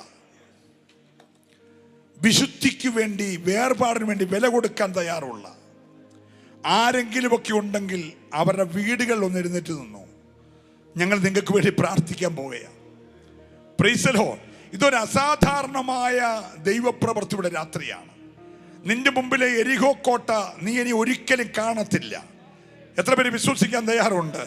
വിശുദ്ധിക്ക് വേണ്ടി, വേർപാടിന് വേണ്ടി വില കൊടുക്കാൻ തയ്യാറുള്ള ആരെങ്കിലുമൊക്കെ ഉണ്ടെങ്കിൽ അവരുടെ വീടുകളിൽ ഒന്ന് എഴുന്നേറ്റ് നിന്നു. ഞങ്ങൾ നിങ്ങൾക്ക് വേണ്ടി പ്രാർത്ഥിക്കാൻ പോവുകയാണ്. Price the Lord. ഇതൊരു അസാധാരണമായ ദൈവപ്രവൃത്തിയുടെ രാത്രിയാണ്. നിന്റെ മുമ്പിലെ എരിഹോ കോട്ട നീ ഇനി ഒരിക്കലും കാണത്തില്ല. എത്ര പേര് വിശ്വസിക്കാൻ തയ്യാറുണ്ട്?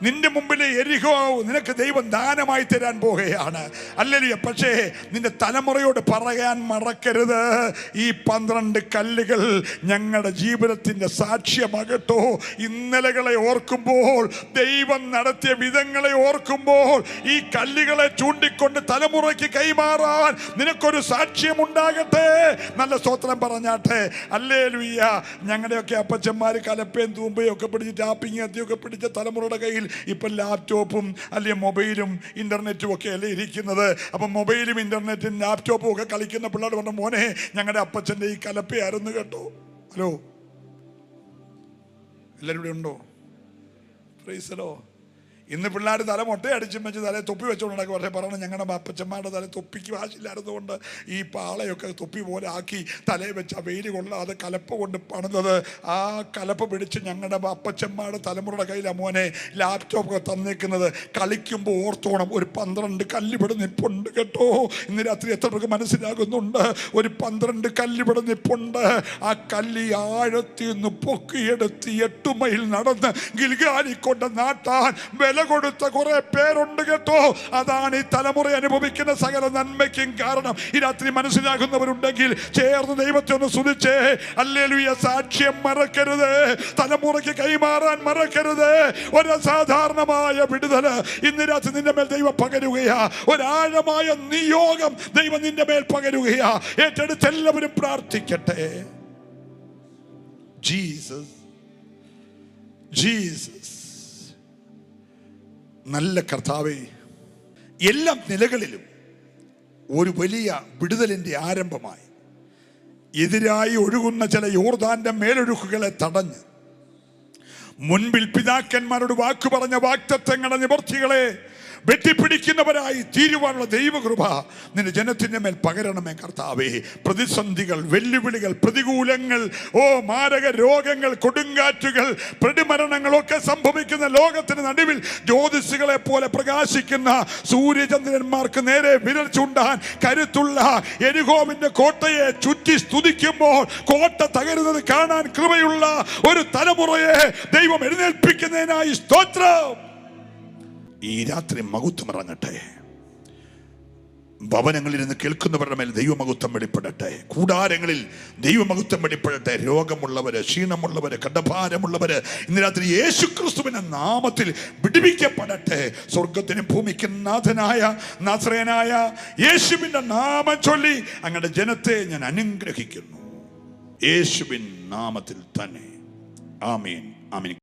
നിന്റെ മുമ്പിലെ എരിഹോ നിനക്ക് ദൈവം ദാനമായി തരാൻ പോകുകയാണ്. ഹല്ലേലൂയ. പക്ഷേ നിന്റെ തലമുറയോട് പറയാൻ മറക്കരുത്, ഈ 12 കല്ലുകൾ ഞങ്ങളുടെ ജീവിതത്തിന്റെ സാക്ഷ്യമാകട്ടോ. ഇന്നലകളെ ഓർക്കുമ്പോൾ, ദൈവം നടത്തിയ വിധങ്ങളെ ഓർക്കുമ്പോൾ, ഈ കല്ലുകളെ ചൂണ്ടിക്കൊണ്ട് തലമുറയ്ക്ക് കൈമാറാൻ നിനക്കൊരു സാക്ഷ്യം ഉണ്ടാകട്ടെ. നല്ല സ്തോത്രം പറഞ്ഞാട്ടെ. ഹല്ലേലൂയ. ഞങ്ങളുടെയൊക്കെ അപ്പച്ചന്മാർ കലപ്പയും തൂമ്പയും ഒക്കെ പിടിച്ച് ടാപ്പിങ് അത്തിയൊക്കെ പിടിച്ച തലമുറയുടെ കയ്യിൽ ഇപ്പം ലാപ്ടോപ്പും അല്ലെങ്കിൽ മൊബൈലും ഇൻ്റർനെറ്റും ഒക്കെ അല്ലേ ഇരിക്കുന്നത്. അപ്പം മൊബൈലും ഇൻ്റർനെറ്റും ലാപ്ടോപ്പും ഒക്കെ കളിക്കുന്ന പിള്ളേർ പറഞ്ഞ മോനെ ഞങ്ങളുടെ അപ്പച്ചൻ്റെ ഈ കലപ്പയായിരുന്നു കേട്ടോ. ഹലോ, എല്ലാവരും ഇവിടെ ഉണ്ടോ? പ്രൈസലോ. ഇന്ന് പിള്ളേർ തല മൊട്ടയടിച്ചും വെച്ച് തലേ തൊപ്പി വെച്ചുകൊണ്ടൊക്കെ പക്ഷേ പറയണം ഞങ്ങളുടെ അപ്പച്ചന്മാരുടെ തല തൊപ്പിക്ക് വാശില്ലായിരുന്നുകൊണ്ട് ഈ പാളയൊക്കെ തൊപ്പി പോലെ ആക്കി തലയെ വെച്ച് ആ വെയിൽ കൊള്ളാതെ കലപ്പ കൊണ്ട് പണിതത്. ആ കലപ്പ പിടിച്ച് ഞങ്ങളുടെ അപ്പച്ചന്മാരുടെ തലമുറയുടെ കയ്യിലാണ് മോനെ ലാപ്ടോപ്പൊക്കെ തന്നേക്കുന്നത്. കളിക്കുമ്പോൾ ഓർത്തോണം, ഒരു 12 കല്ലിവിടെ നിപ്പുണ്ട് കേട്ടോ. ഇന്ന് രാത്രി എത്ര പേർക്ക് മനസ്സിലാകുന്നുണ്ട്? ഒരു 12 കല്ലിവിടെ നിപ്പുണ്ട്. ആ കല്ലി ആഴത്തിൽ നിന്ന് പൊക്കിയെടുത്ത് 8 മൈൽ നടന്ന് ഗിൽഗാലി കൊണ്ട് നാട്ടാൻ വില കൊടുത്ത കുറെ പേരുണ്ട് കേട്ടോ. അതാണ് ഈ തലമുറ അനുഭവിക്കുന്ന സകല നന്മയ്ക്കും കാരണം. ഈ രാത്രി മനസ്സിലാകുന്നവരുണ്ടെങ്കിൽ ചേർന്ന് ദൈവത്തെ ഒന്ന് സ്തുതിച്ചേ. ഹല്ലേലൂയ. സാക്ഷ്യം മറക്കരുത്, തലമുറയ്ക്ക് കൈമാറാൻ മറക്കരുത്. ഒരു അസാധാരണമായ വിടുതൽ ഇന്ന് രാത്രി നിന്റെ മേൽ ദൈവം പകരുകയാ. ഒരാഴമായ നിയോഗം ദൈവം നിന്റെ മേൽ പകരുകയാ. ഏറ്റെടുത്ത് എല്ലാവരും പ്രാർത്ഥിക്കട്ടെ. Jesus, Jesus. നല്ല കർത്താവേ, എല്ലാ നിലകളിലും ഒരു വലിയ വിടുതലിൻ്റെ ആരംഭമായി എതിരായി ഒഴുകുന്ന ചില യോർദാന്റെ മേലൊഴുക്കുകളെ തടഞ്ഞ് മുൻപിൽ പിതാക്കന്മാരോട് വാക്കു പറഞ്ഞ വാഗ്ദത്തങ്ങളുടെ നിവർത്തികളെ വെട്ടിപ്പിടിക്കുന്നവരായി തീരുവാനുള്ള ദൈവകൃപ നിന്റെ ജനത്തിൻ്റെ മേൽ പകരണമേ കർത്താവേ. പ്രതിസന്ധികൾ, വെല്ലുവിളികൾ, പ്രതികൂലങ്ങൾ, മാരക രോഗങ്ങൾ, കൊടുങ്കാറ്റുകൾ, പ്രതിമരണങ്ങളൊക്കെ സംഭവിക്കുന്ന ലോകത്തിന് നടുവിൽ ജ്യോതിസുകളെ പോലെ പ്രകാശിക്കുന്ന സൂര്യചന്ദ്രന്മാർക്ക് നേരെ വിരൽ ചൂണ്ടാൻ കരുത്തുള്ള യെരിഹോവിന്റെ കോട്ടയെ ചുറ്റി സ്തുതിക്കുമ്പോൾ കോട്ട തകരുന്നത് കാണാൻ കൃപയുള്ള ഒരു തലമുറയെ ദൈവം എഴുന്നേൽപ്പിക്കുന്നതിനായി സ്തോത്രം. ഈ രാത്രി മഹത്വം ഇറങ്ങട്ടെ. ഭവനങ്ങളിൽ നിന്ന് കേൾക്കുന്നവരുടെ മേൽ ദൈവമഹത്വം വെളിപ്പെടട്ടെ. കൂടാരങ്ങളിൽ ദൈവമഹത്വം വെളിപ്പെടട്ടെ. രോഗമുള്ളവര്, ക്ഷീണമുള്ളവര്, കടഭാരമുള്ളവര് ഇന്ന് രാത്രി യേശുക്രിസ്തുവിന്റെ നാമത്തിൽ വിടുവിക്കപ്പെടട്ടെ. സ്വർഗത്തിനും ഭൂമിക്കും നാഥനായ നസറേയനായ യേശുവിന്റെ നാമം ചൊല്ലി അങ്ങയുടെ ജനത്തെ ഞാൻ അനുഗ്രഹിക്കുന്നു. യേശുവിൻ നാമത്തിൽ തന്നെ. ആമേൻ, ആമേൻ.